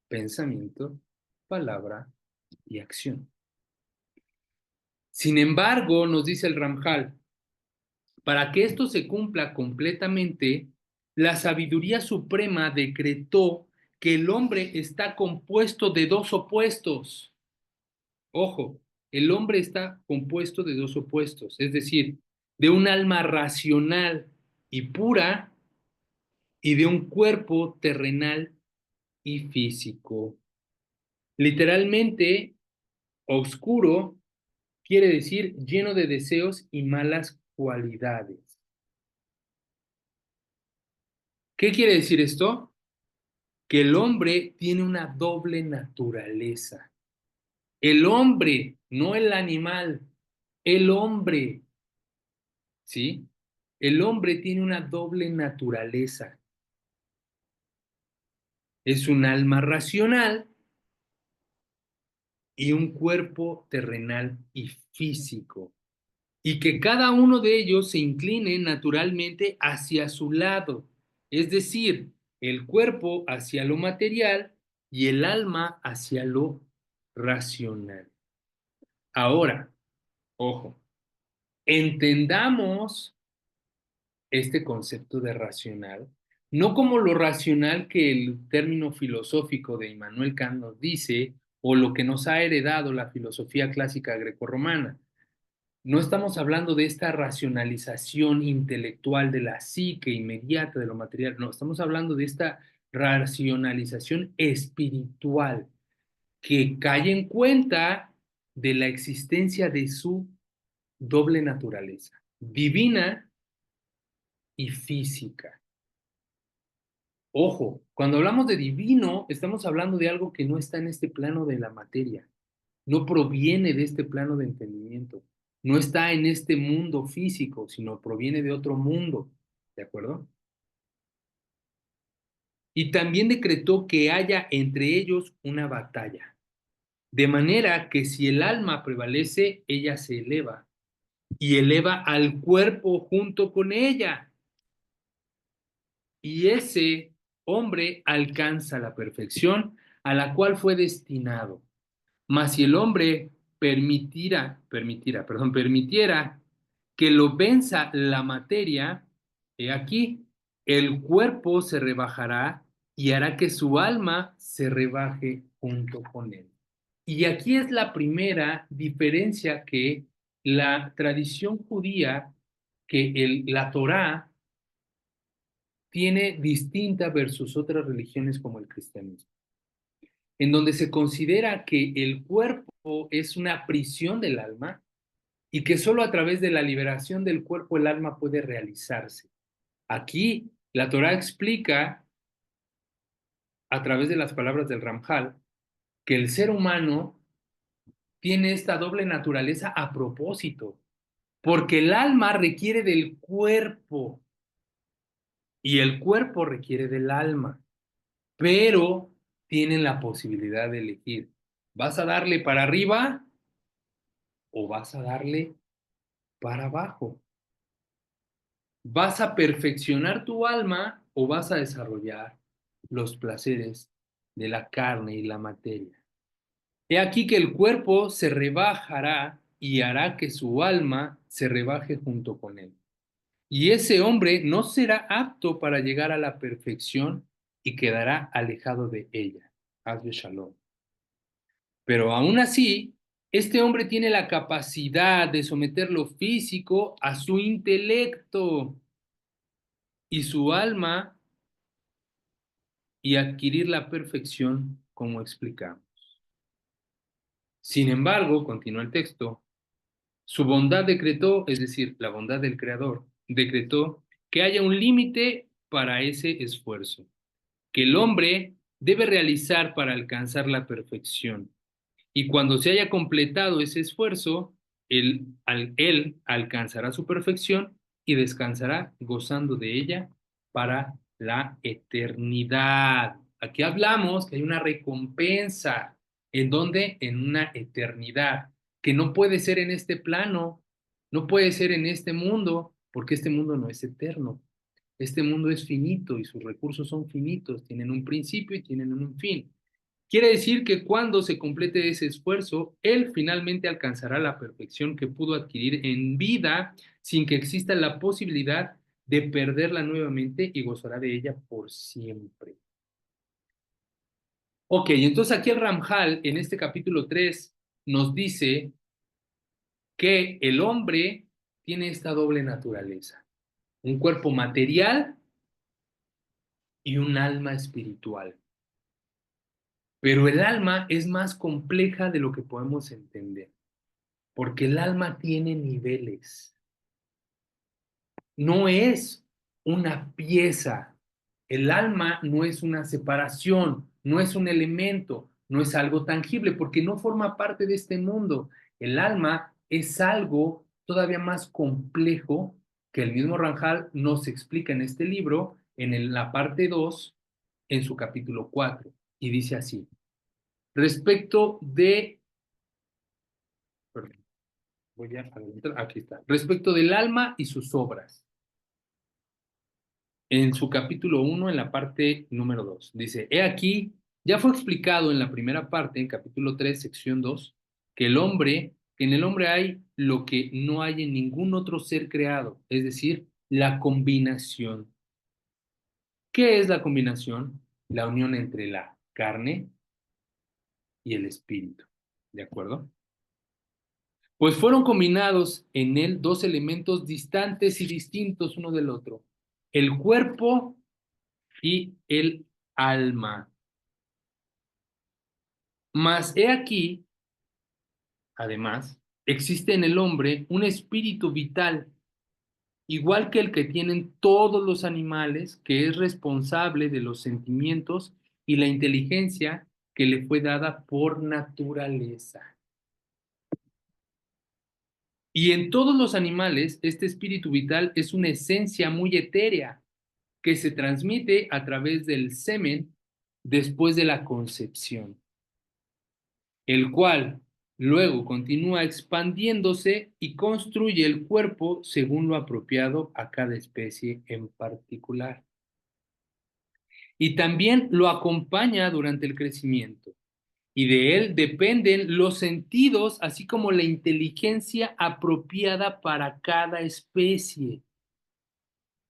Speaker 1: pensamiento, palabra y acción. Sin embargo, nos dice el Ramjal, para que esto se cumpla completamente, la sabiduría suprema decretó que el hombre está compuesto de dos opuestos. Ojo, el hombre está compuesto de dos opuestos, es decir, de un alma racional y pura y de un cuerpo terrenal y físico. Literalmente, oscuro quiere decir lleno de deseos y malas cualidades. ¿Qué quiere decir esto? Que el hombre tiene una doble naturaleza. El hombre, no el animal, el hombre, ¿sí? El hombre tiene una doble naturaleza. Es un alma racional y un cuerpo terrenal y físico. Y que cada uno de ellos se incline naturalmente hacia su lado, es decir, el cuerpo hacia lo material y el alma hacia lo racional. Ahora, ojo, entendamos este concepto de racional, no como lo racional que el término filosófico de Immanuel Kant nos dice, o lo que nos ha heredado la filosofía clásica grecorromana. No estamos hablando de esta racionalización intelectual de la psique inmediata de lo material, no, estamos hablando de esta racionalización espiritual que cae en cuenta de la existencia de su doble naturaleza, divina y física. Ojo, cuando hablamos de divino, estamos hablando de algo que no está en este plano de la materia, no proviene de este plano de entendimiento, no está en este mundo físico, sino proviene de otro mundo, ¿de acuerdo? Y también decretó que haya entre ellos una batalla, de manera que si el alma prevalece, ella se eleva y eleva al cuerpo junto con ella. Y ese hombre alcanza la perfección a la cual fue destinado. Mas si el hombre permitiera que lo venza la materia, he aquí, el cuerpo se rebajará y hará que su alma se rebaje junto con él. Y aquí es la primera diferencia que la tradición judía, que la Torá tiene distinta versus otras religiones como el cristianismo, en donde se considera que el cuerpo es una prisión del alma y que solo a través de la liberación del cuerpo el alma puede realizarse. Aquí la Torá explica, a través de las palabras del Ramjal, que el ser humano tiene esta doble naturaleza a propósito, porque el alma requiere del cuerpo y el cuerpo requiere del alma, pero tienen la posibilidad de elegir. ¿Vas a darle para arriba o vas a darle para abajo? ¿Vas a perfeccionar tu alma o vas a desarrollar los placeres de la carne y la materia? He aquí que el cuerpo se rebajará y hará que su alma se rebaje junto con él. Y ese hombre no será apto para llegar a la perfección y quedará alejado de ella. Hazle shalom. Pero aún así, este hombre tiene la capacidad de someter lo físico a su intelecto y su alma y adquirir la perfección, como explicamos. Sin embargo, continúa el texto, su bondad decretó, es decir, la bondad del Creador, decretó que haya un límite para ese esfuerzo, que el hombre debe realizar para alcanzar la perfección. Y cuando se haya completado ese esfuerzo, él alcanzará su perfección y descansará gozando de ella para la eternidad. Aquí hablamos que hay una recompensa. ¿En dónde? En una eternidad, que no puede ser en este plano, no puede ser en este mundo, porque este mundo no es eterno. Este mundo es finito y sus recursos son finitos, tienen un principio y tienen un fin. Quiere decir que cuando se complete ese esfuerzo, él finalmente alcanzará la perfección que pudo adquirir en vida sin que exista la posibilidad de perderla nuevamente y gozará de ella por siempre. Ok, entonces aquí el Ramjal en este capítulo 3 nos dice que el hombre tiene esta doble naturaleza, un cuerpo material y un alma espiritual. Pero el alma es más compleja de lo que podemos entender, porque el alma tiene niveles. No es una pieza. El alma no es una separación, no es un elemento, no es algo tangible, porque no forma parte de este mundo. El alma es algo todavía más complejo que el mismo Ranjal nos explica en este libro, en la parte 2, en su capítulo 4, y dice así, respecto de, perdón, voy a adelantar, aquí está, respecto del alma y sus obras. En su capítulo 1, en la parte número 2, dice, he aquí, ya fue explicado en la primera parte, en capítulo 3, sección 2, que en el hombre hay lo que no hay en ningún otro ser creado, es decir, la combinación. ¿Qué es la combinación? La unión entre la carne y el espíritu, ¿de acuerdo? Pues fueron combinados en él dos elementos distantes y distintos uno del otro, el cuerpo y el alma. Mas he aquí, además, existe en el hombre un espíritu vital, igual que el que tienen todos los animales, que es responsable de los sentimientos y la inteligencia que le fue dada por naturaleza. Y en todos los animales, este espíritu vital es una esencia muy etérea que se transmite a través del semen después de la concepción, el cual luego continúa expandiéndose y construye el cuerpo según lo apropiado a cada especie en particular. Y también lo acompaña durante el crecimiento. Y de él dependen los sentidos, así como la inteligencia apropiada para cada especie.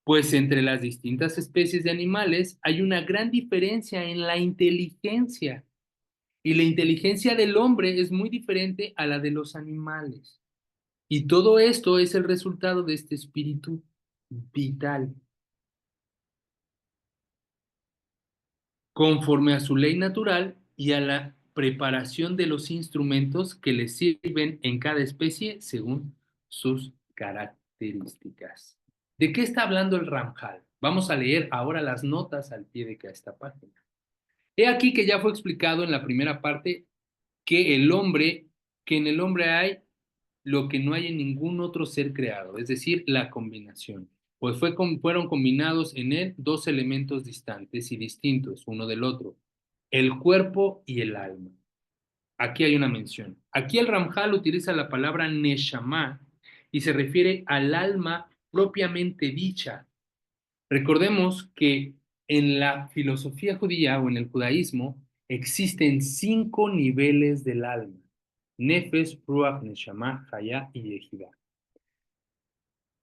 Speaker 1: Pues entre las distintas especies de animales hay una gran diferencia en la inteligencia. Y la inteligencia del hombre es muy diferente a la de los animales. Y todo esto es el resultado de este espíritu vital, conforme a su ley natural y a la preparación de los instrumentos que le sirven en cada especie según sus características. ¿De qué está hablando el Ramjal? Vamos a leer ahora las notas al pie de esta página. He aquí que ya fue explicado en la primera parte que que en el hombre hay lo que no hay en ningún otro ser creado, es decir, la combinación. Pues fueron combinados en él dos elementos distantes y distintos uno del otro, el cuerpo y el alma. Aquí hay una mención. Aquí el Ramjal utiliza la palabra neshama y se refiere al alma propiamente dicha. Recordemos que en la filosofía judía o en el judaísmo existen 5 niveles del alma: Nefesh, Ruach, Neshama, Hayá y Yehidá.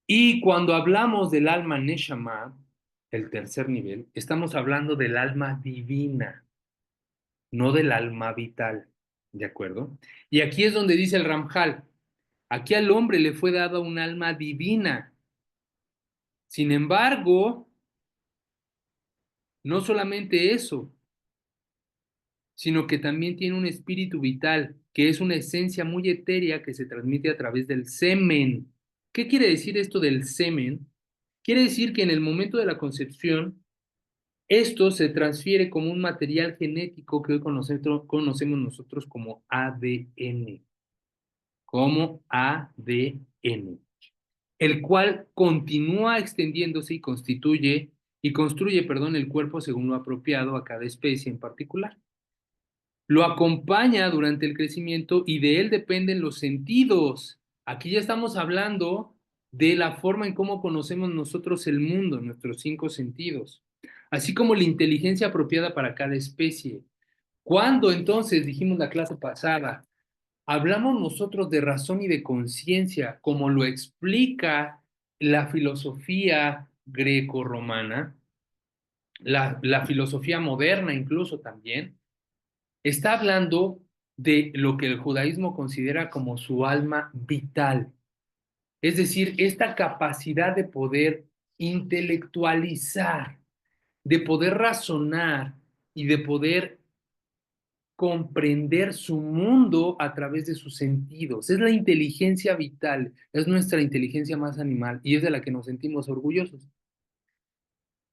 Speaker 1: Y cuando hablamos del alma Neshama, el tercer nivel, estamos hablando del alma divina, no del alma vital, ¿de acuerdo? Y aquí es donde dice el Ramjal, aquí al hombre le fue dada un alma divina. Sin embargo, no solamente eso, sino que también tiene un espíritu vital, que es una esencia muy etérea que se transmite a través del semen. ¿Qué quiere decir esto del semen? Quiere decir que en el momento de la concepción, esto se transfiere como un material genético que hoy conocemos nosotros como ADN, el cual continúa extendiéndose y construye, perdón, el cuerpo según lo apropiado a cada especie en particular. Lo acompaña durante el crecimiento y de él dependen los sentidos. Aquí ya estamos hablando de la forma en cómo conocemos nosotros el mundo, nuestros 5 sentidos, así como la inteligencia apropiada para cada especie. Cuando entonces, dijimos la clase pasada, hablamos nosotros de razón y de conciencia, como lo explica la filosofía greco-romana, la filosofía moderna incluso también, está hablando de lo que el judaísmo considera como su alma vital, es decir, esta capacidad de poder intelectualizar, de poder razonar y de poder comprender su mundo a través de sus sentidos. Es la inteligencia vital, es nuestra inteligencia más animal y es de la que nos sentimos orgullosos,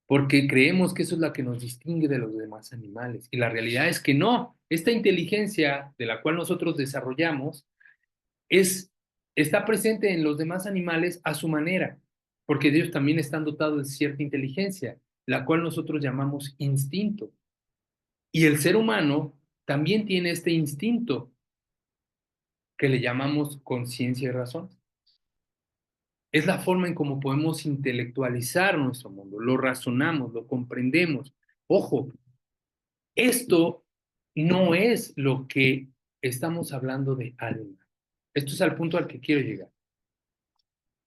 Speaker 1: porque creemos que eso es la que nos distingue de los demás animales. Y la realidad es que no. Esta inteligencia de la cual nosotros desarrollamos está presente en los demás animales a su manera, porque ellos también están dotados de cierta inteligencia, la cual nosotros llamamos instinto. Y el ser humano también tiene este instinto que le llamamos conciencia y razón. Es la forma en cómo podemos intelectualizar nuestro mundo, lo razonamos, lo comprendemos. Ojo, esto no es lo que estamos hablando de alma. Esto es al punto al que quiero llegar.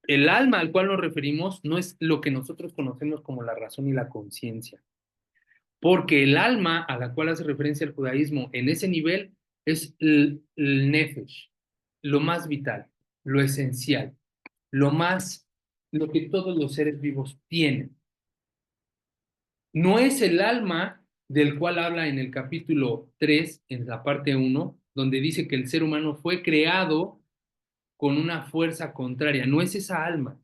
Speaker 1: El alma al cual nos referimos no es lo que nosotros conocemos como la razón y la conciencia, porque el alma a la cual hace referencia el judaísmo en ese nivel es el nefesh, lo más vital, lo esencial, lo que todos los seres vivos tienen. No es el alma del cual habla en el capítulo 3, en la parte 1, donde dice que el ser humano fue creado con una fuerza contraria. No es esa alma.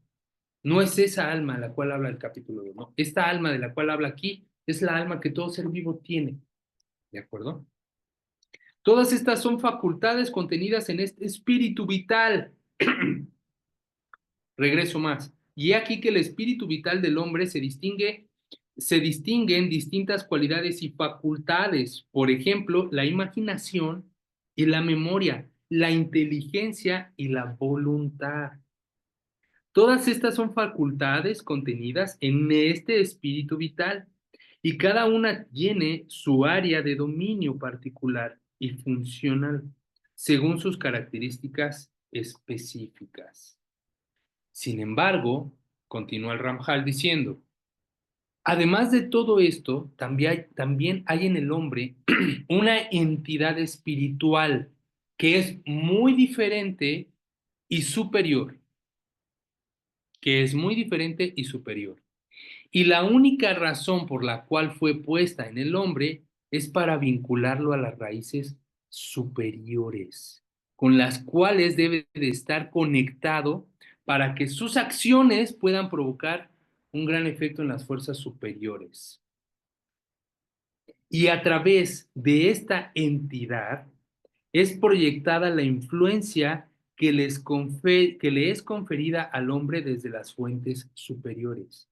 Speaker 1: No es esa alma de la cual habla el capítulo 2, ¿no? Esta alma de la cual habla aquí es la alma que todo ser vivo tiene. ¿De acuerdo? Todas estas son facultades contenidas en este espíritu vital. Regreso más. Y aquí que el espíritu vital del hombre se distingue en distintas cualidades y facultades. Por ejemplo, la imaginación y la memoria, la inteligencia y la voluntad. Todas estas son facultades contenidas en este espíritu vital y cada una tiene su área de dominio particular y funcional según sus características específicas. Sin embargo, continúa el Ramjal diciendo, además de todo esto, también hay en el hombre una entidad espiritual que es muy diferente y superior, Y la única razón por la cual fue puesta en el hombre es para vincularlo a las raíces superiores, con las cuales debe de estar conectado para que sus acciones puedan provocar un gran efecto en las fuerzas superiores. Y a través de esta entidad es proyectada la influencia que le es conferida al hombre desde las fuentes superiores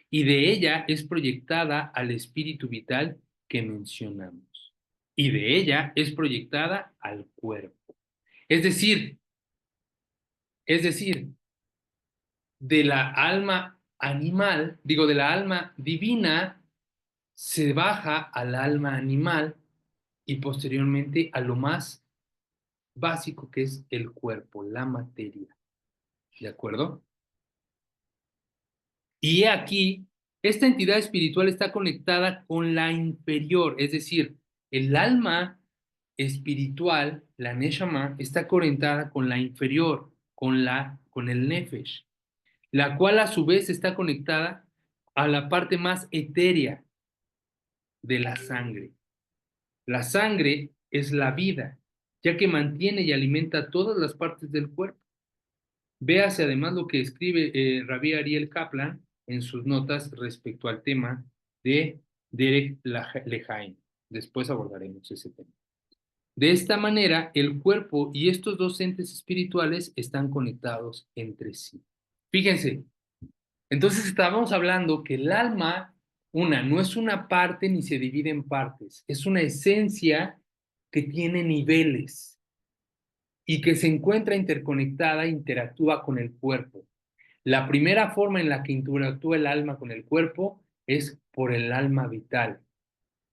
Speaker 1: y de ella es proyectada al espíritu vital que mencionamos. Y de ella es proyectada al cuerpo. Es decir, es decir, de la alma animal, digo, de la alma divina, se baja al alma animal y posteriormente a lo más básico que es el cuerpo, la materia. ¿De acuerdo? Y aquí, esta entidad espiritual está conectada con la inferior, es decir, el alma espiritual, la Neshama, está conectada con la inferior, con el Nefesh, la cual a su vez está conectada a la parte más etérea de la sangre. La sangre es la vida, ya que mantiene y alimenta todas las partes del cuerpo. Véase además lo que escribe Rabbi Ariel Kaplan en sus notas respecto al tema de Derek Lehane. Después abordaremos ese tema. De esta manera, el cuerpo y estos dos entes espirituales están conectados entre sí. Fíjense, entonces estábamos hablando que el alma, no es una parte ni se divide en partes, es una esencia que tiene niveles y que se encuentra interconectada e interactúa con el cuerpo. La primera forma en la que interactúa el alma con el cuerpo es por el alma vital.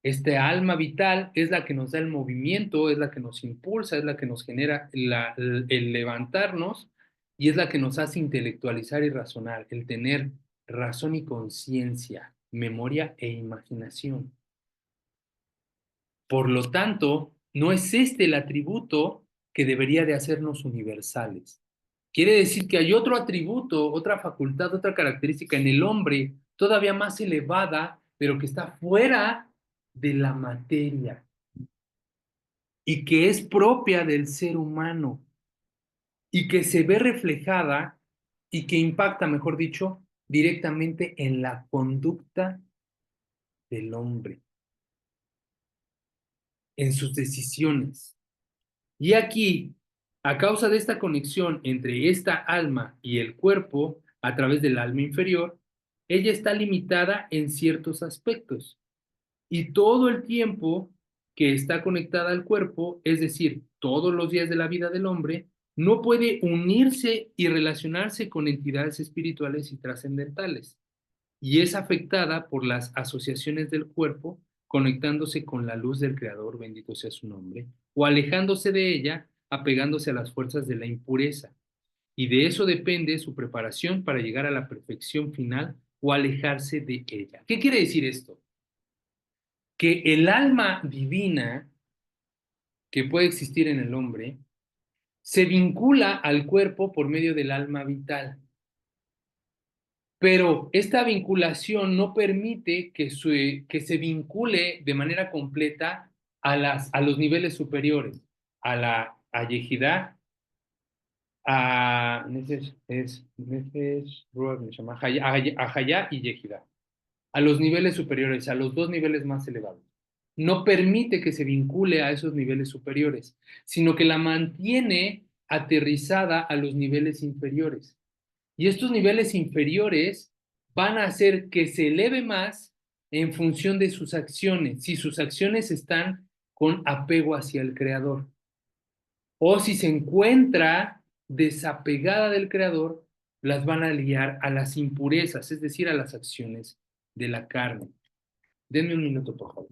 Speaker 1: Este alma vital es la que nos da el movimiento, es la que nos impulsa, es la que nos genera el levantarnos y es la que nos hace intelectualizar y razonar, el tener razón y conciencia, memoria e imaginación. Por lo tanto, no es este el atributo que debería de hacernos universales. Quiere decir que hay otro atributo, otra facultad, otra característica en el hombre todavía más elevada, pero que está fuera de la materia y que es propia del ser humano y que se ve reflejada y que impacta, mejor dicho, directamente en la conducta del hombre, en sus decisiones. Y aquí, a causa de esta conexión entre esta alma y el cuerpo a través del alma inferior, ella está limitada en ciertos aspectos. Y todo el tiempo que está conectada al cuerpo, es decir, todos los días de la vida del hombre, no puede unirse y relacionarse con entidades espirituales y trascendentales. Y es afectada por las asociaciones del cuerpo, conectándose con la luz del Creador, bendito sea su nombre, o alejándose de ella, apegándose a las fuerzas de la impureza. Y de eso depende su preparación para llegar a la perfección final o alejarse de ella. ¿Qué quiere decir esto? Que el alma divina que puede existir en el hombre se vincula al cuerpo por medio del alma vital. Pero esta vinculación no permite que se vincule de manera completa a los niveles superiores, a la Yejidá, a Nefesh, Ruach, Neshama, a Hayá y Yejidá, a los niveles superiores, a los dos niveles más elevados. No permite que se vincule a esos niveles superiores, sino que la mantiene aterrizada a los niveles inferiores. Y estos niveles inferiores van a hacer que se eleve más en función de sus acciones, si sus acciones están con apego hacia el Creador. O si se encuentra desapegada del Creador, las van a liar a las impurezas, es decir, a las acciones de la carne. Denme un minuto, por favor.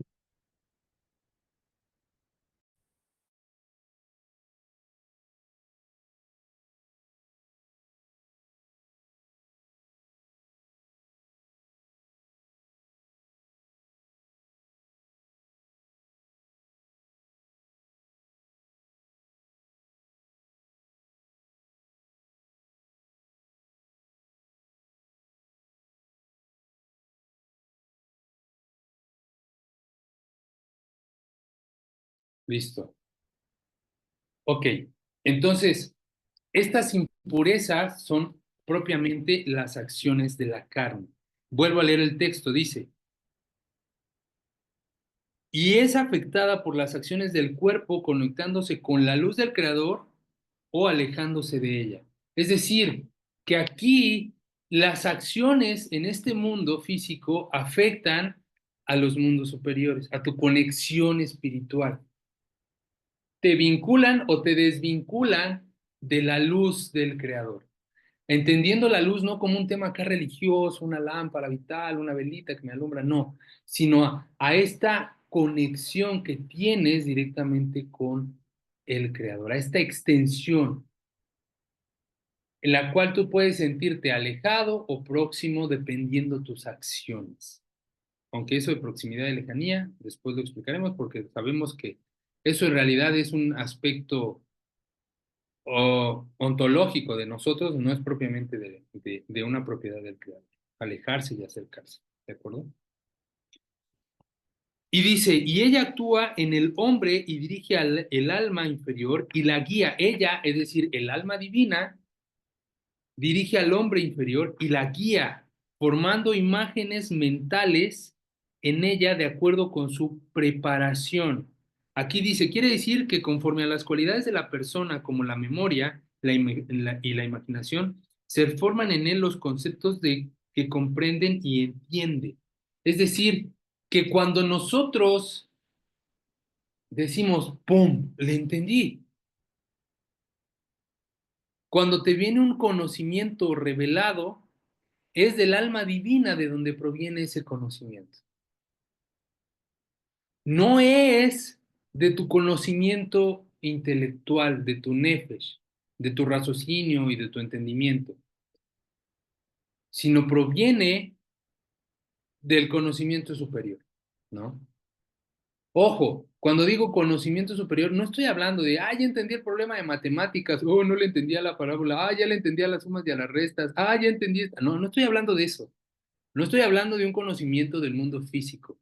Speaker 1: Listo. Ok. Entonces, estas impurezas son propiamente las acciones de la carne. Vuelvo a leer el texto, dice, y es afectada por las acciones del cuerpo conectándose con la luz del Creador o alejándose de ella. Es decir, que aquí las acciones en este mundo físico afectan a los mundos superiores, a tu conexión espiritual. Te vinculan o te desvinculan de la luz del Creador. Entendiendo la luz no como un tema acá religioso, una lámpara vital, una velita que me alumbra, no, sino a esta conexión que tienes directamente con el Creador, a esta extensión en la cual tú puedes sentirte alejado o próximo dependiendo tus acciones. Aunque eso de proximidad y lejanía, después lo explicaremos porque sabemos que eso en realidad es un aspecto ontológico de nosotros, no es propiamente de una propiedad del creador. Alejarse y acercarse, ¿de acuerdo? Y dice, y ella actúa en el hombre y dirige el alma inferior y la guía. Ella, es decir, el alma divina, dirige al hombre inferior y la guía formando imágenes mentales en ella de acuerdo con su preparación. Aquí dice, quiere decir que conforme a las cualidades de la persona, como la memoria y la imaginación, se forman en él los conceptos de que comprenden y entiende. Es decir, que cuando nosotros decimos, ¡pum!, le entendí. Cuando te viene un conocimiento revelado, es del alma divina de donde proviene ese conocimiento. No es de tu conocimiento intelectual, de tu nefesh, de tu raciocinio y de tu entendimiento, sino proviene del conocimiento superior, ¿no? Ojo, cuando digo conocimiento superior, no estoy hablando de, ya entendí el problema de matemáticas, oh, no le entendía la parábola, ya le entendía las sumas y a las restas, ya entendí esta. No, no estoy hablando de eso. No estoy hablando de un conocimiento del mundo físico.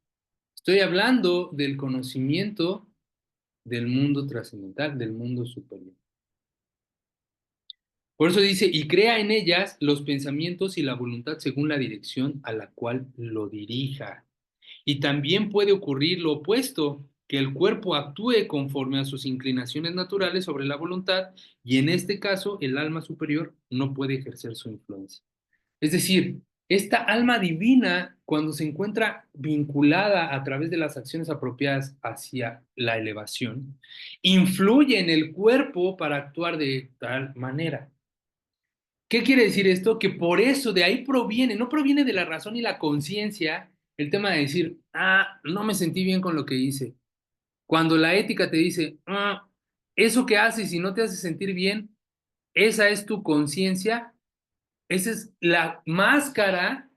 Speaker 1: Estoy hablando del conocimiento del mundo trascendental, del mundo superior. Por eso dice, y crea en ellas los pensamientos y la voluntad según la dirección a la cual lo dirija. Y también puede ocurrir lo opuesto, que el cuerpo actúe conforme a sus inclinaciones naturales sobre la voluntad, y en este caso el alma superior no puede ejercer su influencia. Es decir, esta alma divina, cuando se encuentra vinculada a través de las acciones apropiadas hacia la elevación, influye en el cuerpo para actuar de tal manera. ¿Qué quiere decir esto? Que por eso de ahí proviene, no proviene de la razón y la conciencia, el tema de decir, no me sentí bien con lo que hice. Cuando la ética te dice, eso que haces y no te hace sentir bien, esa es tu conciencia, esa es la máscara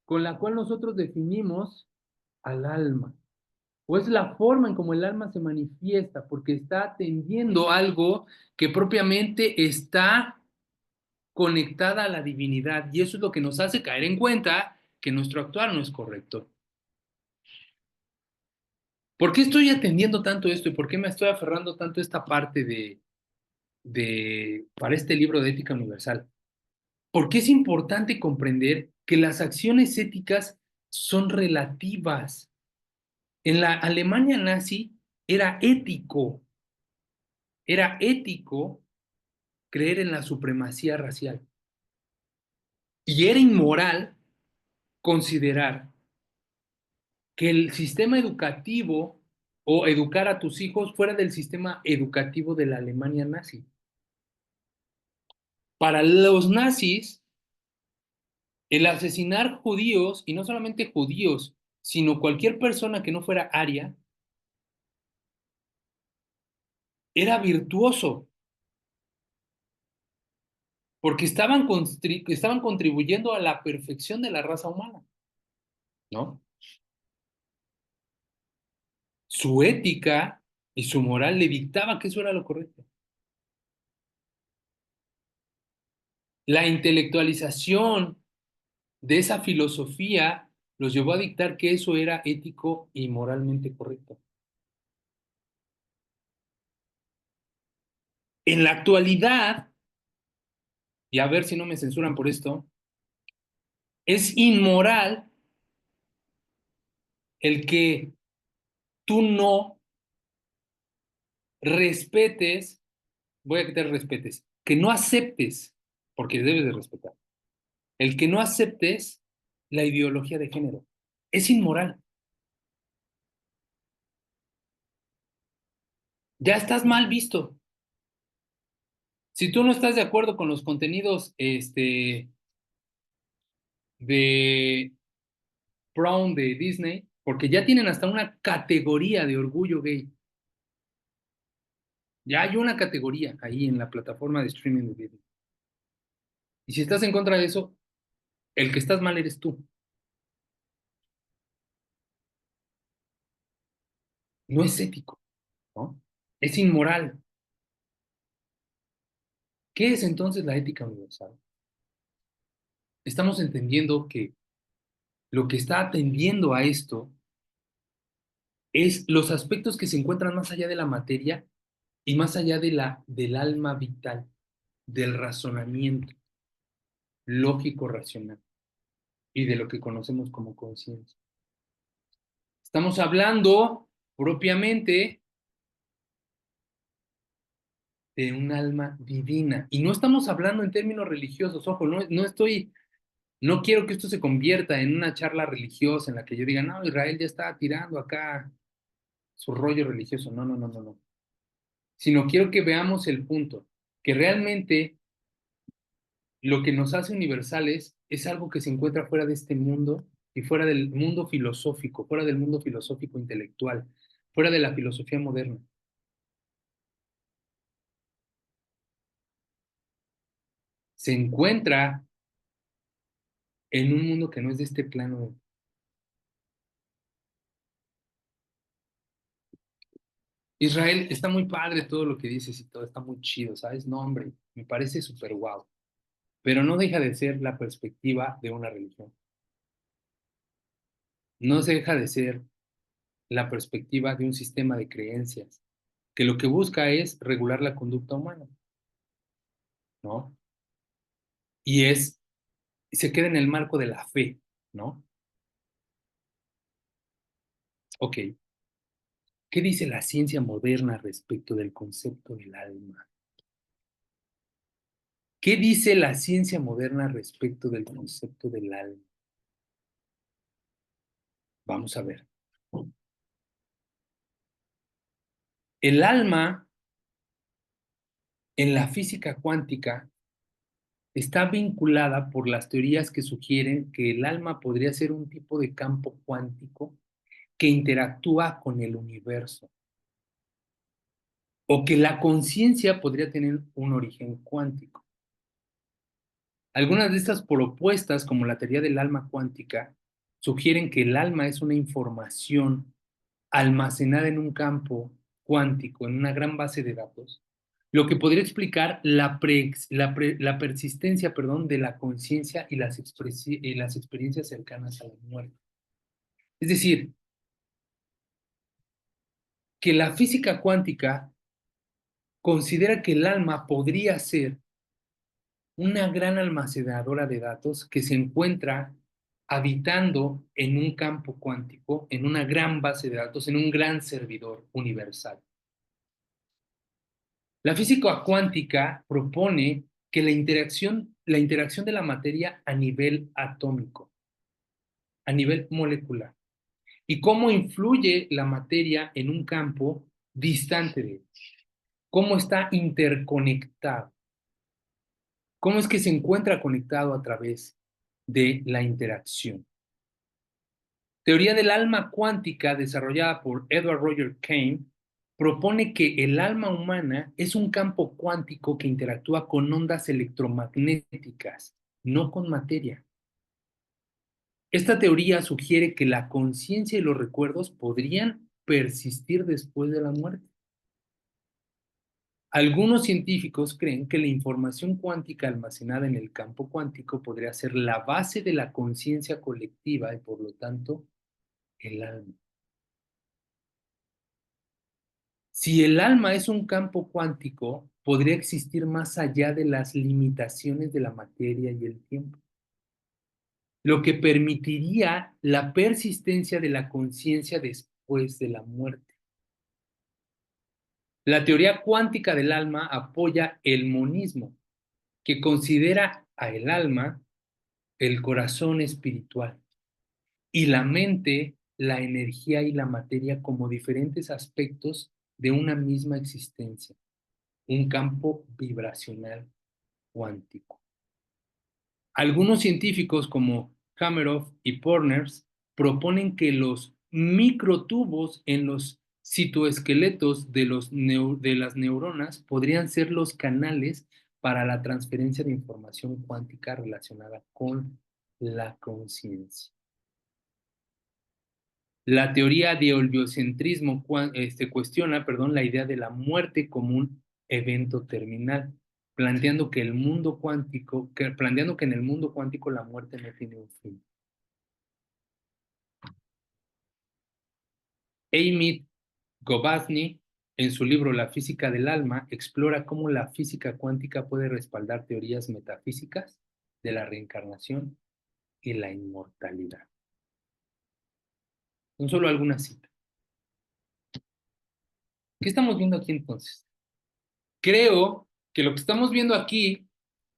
Speaker 1: con la cual nosotros definimos al alma. O es la forma en cómo el alma se manifiesta, porque está atendiendo algo que propiamente está conectada a la divinidad. Y eso es lo que nos hace caer en cuenta que nuestro actuar no es correcto. ¿Por qué estoy atendiendo tanto esto y por qué me estoy aferrando tanto a esta parte para este libro de ética universal? Porque es importante comprender que las acciones éticas son relativas. En la Alemania nazi era ético creer en la supremacía racial. Y era inmoral considerar que el sistema educativo o educar a tus hijos fuera del sistema educativo de la Alemania nazi. Para los nazis, el asesinar judíos, y no solamente judíos, sino cualquier persona que no fuera aria, era virtuoso, porque estaban contribuyendo a la perfección de la raza humana, ¿no? Su ética y su moral le dictaba que eso era lo correcto. La intelectualización de esa filosofía los llevó a dictar que eso era ético y moralmente correcto. En la actualidad, y a ver si no me censuran por esto, es inmoral el que tú no respetes, voy a quitar respetes, que no aceptes, porque debes de respetar, el que no aceptes la ideología de género. Es inmoral. Ya estás mal visto. Si tú no estás de acuerdo con los contenidos de Brown de Disney, porque ya tienen hasta una categoría de orgullo gay. Ya hay una categoría ahí en la plataforma de streaming de Disney. Y si estás en contra de eso, el que estás mal eres tú. No es ético, ¿no? Es inmoral. ¿Qué es entonces la ética universal? Estamos entendiendo que lo que está atendiendo a esto es los aspectos que se encuentran más allá de la materia y más allá del alma vital, del razonamiento. lógico racional y de lo que conocemos como conciencia. Estamos hablando propiamente de un alma divina. Y no estamos hablando en términos religiosos, ojo, no quiero que esto se convierta en una charla religiosa en la que yo diga, no, Israel ya está tirando acá su rollo religioso. No, no, no, no, no. Sino quiero que veamos el punto, que realmente lo que nos hace universales es algo que se encuentra fuera de este mundo y fuera del mundo filosófico intelectual, fuera de la filosofía moderna. Se encuentra en un mundo que no es de este plano. Israel, está muy padre todo lo que dices y todo está muy chido, ¿sabes? No, hombre, me parece súper guau. Pero no deja de ser la perspectiva de una religión. No se deja de ser la perspectiva de un sistema de creencias que lo que busca es regular la conducta humana, ¿no? Y se queda en el marco de la fe, ¿no? Ok, ¿qué dice la ciencia moderna respecto del concepto del alma? ¿Qué dice la ciencia moderna respecto del concepto del alma? Vamos a ver. El alma en la física cuántica está vinculada por las teorías que sugieren que el alma podría ser un tipo de campo cuántico que interactúa con el universo o que la conciencia podría tener un origen cuántico. Algunas de estas propuestas, como la teoría del alma cuántica, sugieren que el alma es una información almacenada en un campo cuántico, en una gran base de datos, lo que podría explicar la persistencia, perdón, de la conciencia y las experiencias cercanas a la muerte. Es decir, que la física cuántica considera que el alma podría ser una gran almacenadora de datos que se encuentra habitando en un campo cuántico, en una gran base de datos, en un gran servidor universal. La física cuántica propone que la interacción de la materia a nivel atómico, a nivel molecular, y cómo influye la materia en un campo distante de él, cómo está interconectado, cómo es que se encuentra conectado a través de la interacción. Teoría del alma cuántica desarrollada por Edward Roger Kane propone que el alma humana es un campo cuántico que interactúa con ondas electromagnéticas, no con materia. Esta teoría sugiere que la conciencia y los recuerdos podrían persistir después de la muerte. Algunos científicos creen que la información cuántica almacenada en el campo cuántico podría ser la base de la conciencia colectiva y por lo tanto el alma. Si el alma es un campo cuántico, podría existir más allá de las limitaciones de la materia y el tiempo, lo que permitiría la persistencia de la conciencia después de la muerte. La teoría cuántica del alma apoya el monismo, que considera a el alma el corazón espiritual y la mente la energía y la materia como diferentes aspectos de una misma existencia, un campo vibracional cuántico. Algunos científicos como Hameroff y Porners proponen que los microtubos en los citoesqueletos de las neuronas podrían ser los canales para la transferencia de información cuántica relacionada con la conciencia. La teoría de heliocentrismo cuestiona, perdón, la idea de la muerte como un evento terminal, planteando que en el mundo cuántico la muerte no tiene un fin. Amit Govazny, en su libro La física del alma, explora cómo la física cuántica puede respaldar teorías metafísicas de la reencarnación y la inmortalidad. Son solo algunas citas. ¿Qué estamos viendo aquí entonces? Creo que lo que estamos viendo aquí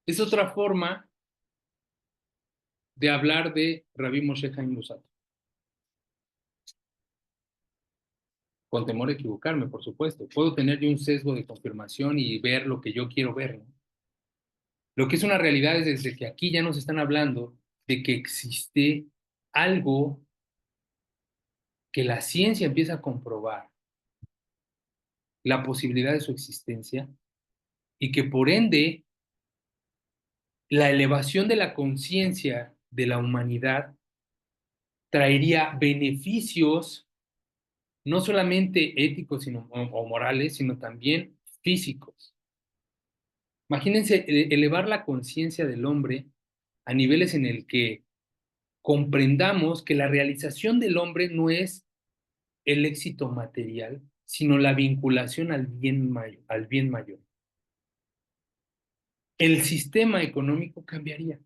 Speaker 1: es otra forma de hablar de Rabbi Moshe Chaim Luzzatto. Con temor a equivocarme, por supuesto. Puedo tener yo un sesgo de confirmación y ver lo que yo quiero ver, ¿no? Lo que es una realidad es desde que aquí ya nos están hablando de que existe algo que la ciencia empieza a comprobar, la posibilidad de su existencia, y que por ende la elevación de la conciencia de la humanidad traería beneficios no solamente éticos o morales, sino también físicos. Imagínense elevar la conciencia del hombre a niveles en el que comprendamos que la realización del hombre no es el éxito material, sino la vinculación al bien mayor. El sistema económico cambiaría.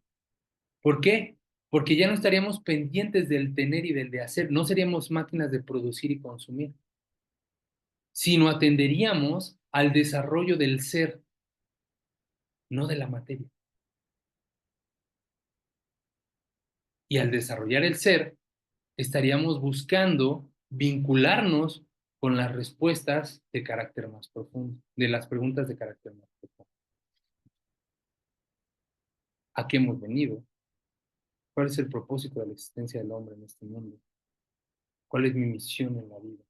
Speaker 1: ¿Por qué? Porque ya no estaríamos pendientes del tener y del de hacer, no seríamos máquinas de producir y consumir, sino atenderíamos al desarrollo del ser, no de la materia. Y al desarrollar el ser, estaríamos buscando vincularnos con las respuestas de carácter más profundo, de las preguntas de carácter más profundo. ¿A qué hemos venido? ¿Cuál es el propósito de la existencia del hombre en este mundo? ¿Cuál es mi misión en la vida?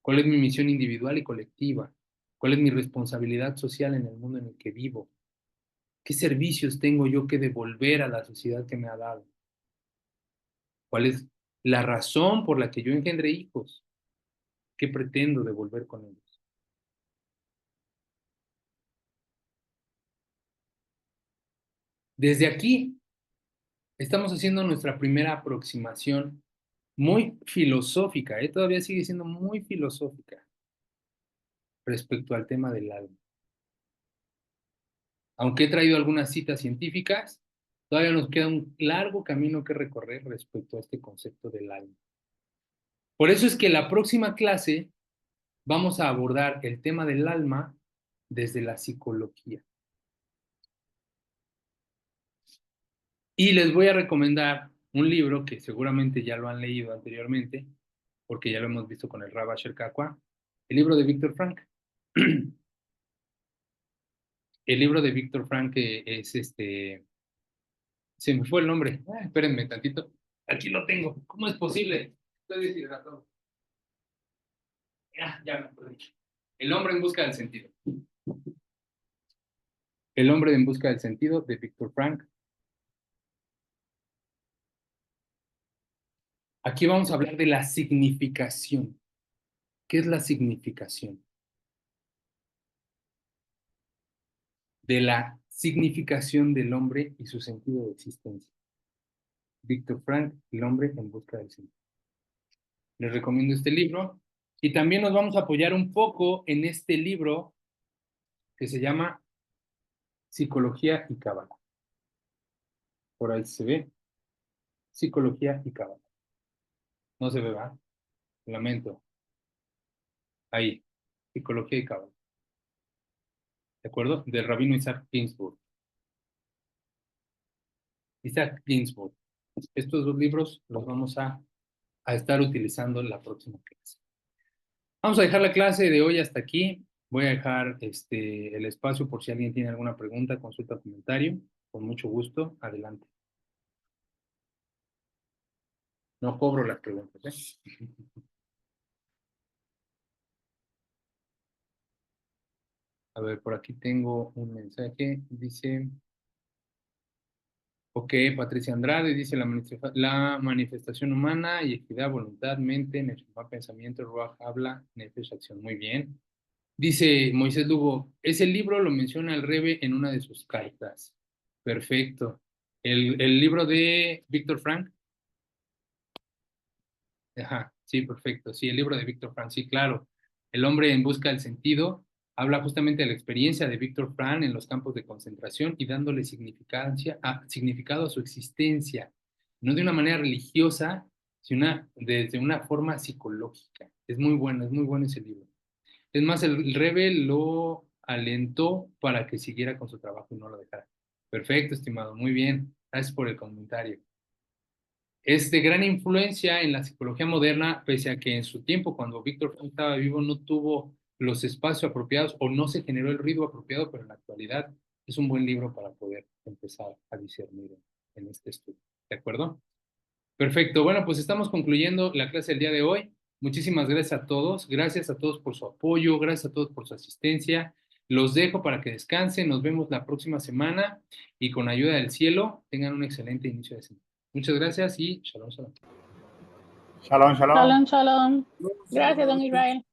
Speaker 1: ¿Cuál es mi misión individual y colectiva? ¿Cuál es mi responsabilidad social en el mundo en el que vivo? ¿Qué servicios tengo yo que devolver a la sociedad que me ha dado? ¿Cuál es la razón por la que yo engendré hijos? ¿Qué pretendo devolver con ellos? Desde aquí estamos haciendo nuestra primera aproximación muy filosófica, todavía sigue siendo muy filosófica respecto al tema del alma. Aunque he traído algunas citas científicas, todavía nos queda un largo camino que recorrer respecto a este concepto del alma. Por eso es que la próxima clase vamos a abordar el tema del alma desde la psicología. Y les voy a recomendar un libro que seguramente ya lo han leído anteriormente, porque ya lo hemos visto con el Rav Asher Kakwa, el libro de Víctor Frank. El libro de Víctor Frank es se me fue el nombre. Espérenme tantito. Aquí lo tengo. ¿Cómo es posible? Estoy deshidratado. Ya me acordé. El hombre en busca del sentido. El hombre en busca del sentido de Víctor Frank. Aquí vamos a hablar de la significación. ¿Qué es la significación? De la significación del hombre y su sentido de existencia. Víctor Frank, el hombre en busca del sentido. Les recomiendo este libro y también nos vamos a apoyar un poco en este libro que se llama Psicología y Cábala. Por ahí se ve. Psicología y Cábala. No se ve, ¿verdad? Lamento. Ahí. Psicología y Cábala. ¿De acuerdo? Del rabino Isaac Ginsburg. Isaac Ginsburg. Estos dos libros los vamos a estar utilizando en la próxima clase. Vamos a dejar la clase de hoy hasta aquí. Voy a dejar el espacio por si alguien tiene alguna pregunta, consulta, comentario. Con mucho gusto. Adelante. No cobro las preguntas, ¿eh? A ver, por aquí tengo un mensaje. Dice, ok, Patricia Andrade dice la manifestación humana y equidad, voluntad, mente, nefesh, pensamiento, ruach, habla, nefesh, acción. Muy bien. Dice Moisés Lugo, ese libro lo menciona el Rebe en una de sus cartas. Perfecto. El libro de Víctor Frank. Ajá, sí, perfecto. Sí, el libro de Víctor Frank, sí, claro. El hombre en busca del sentido Habla justamente de la experiencia de Víctor Frank en los campos de concentración y dándole significado a su existencia, no de una manera religiosa, sino desde una forma psicológica. Es muy bueno ese libro. Es más, el Rebe lo alentó para que siguiera con su trabajo y no lo dejara. Perfecto, estimado, muy bien. Gracias por el comentario. Es de gran influencia en la psicología moderna, pese a que en su tiempo, cuando Víctor Frank estaba vivo, no tuvo los espacios apropiados o no se generó el ruido apropiado, pero en la actualidad es un buen libro para poder empezar a discernir en este estudio. ¿De acuerdo? Perfecto. Bueno, pues estamos concluyendo la clase del día de hoy. Muchísimas gracias a todos por su apoyo, gracias a todos por su asistencia. Los dejo para que descansen, nos vemos la próxima semana y con ayuda del cielo tengan un excelente inicio de semana. Muchas gracias y shalom, shalom.
Speaker 2: Shalom, shalom.
Speaker 3: Shalom, shalom. Gracias, don Israel.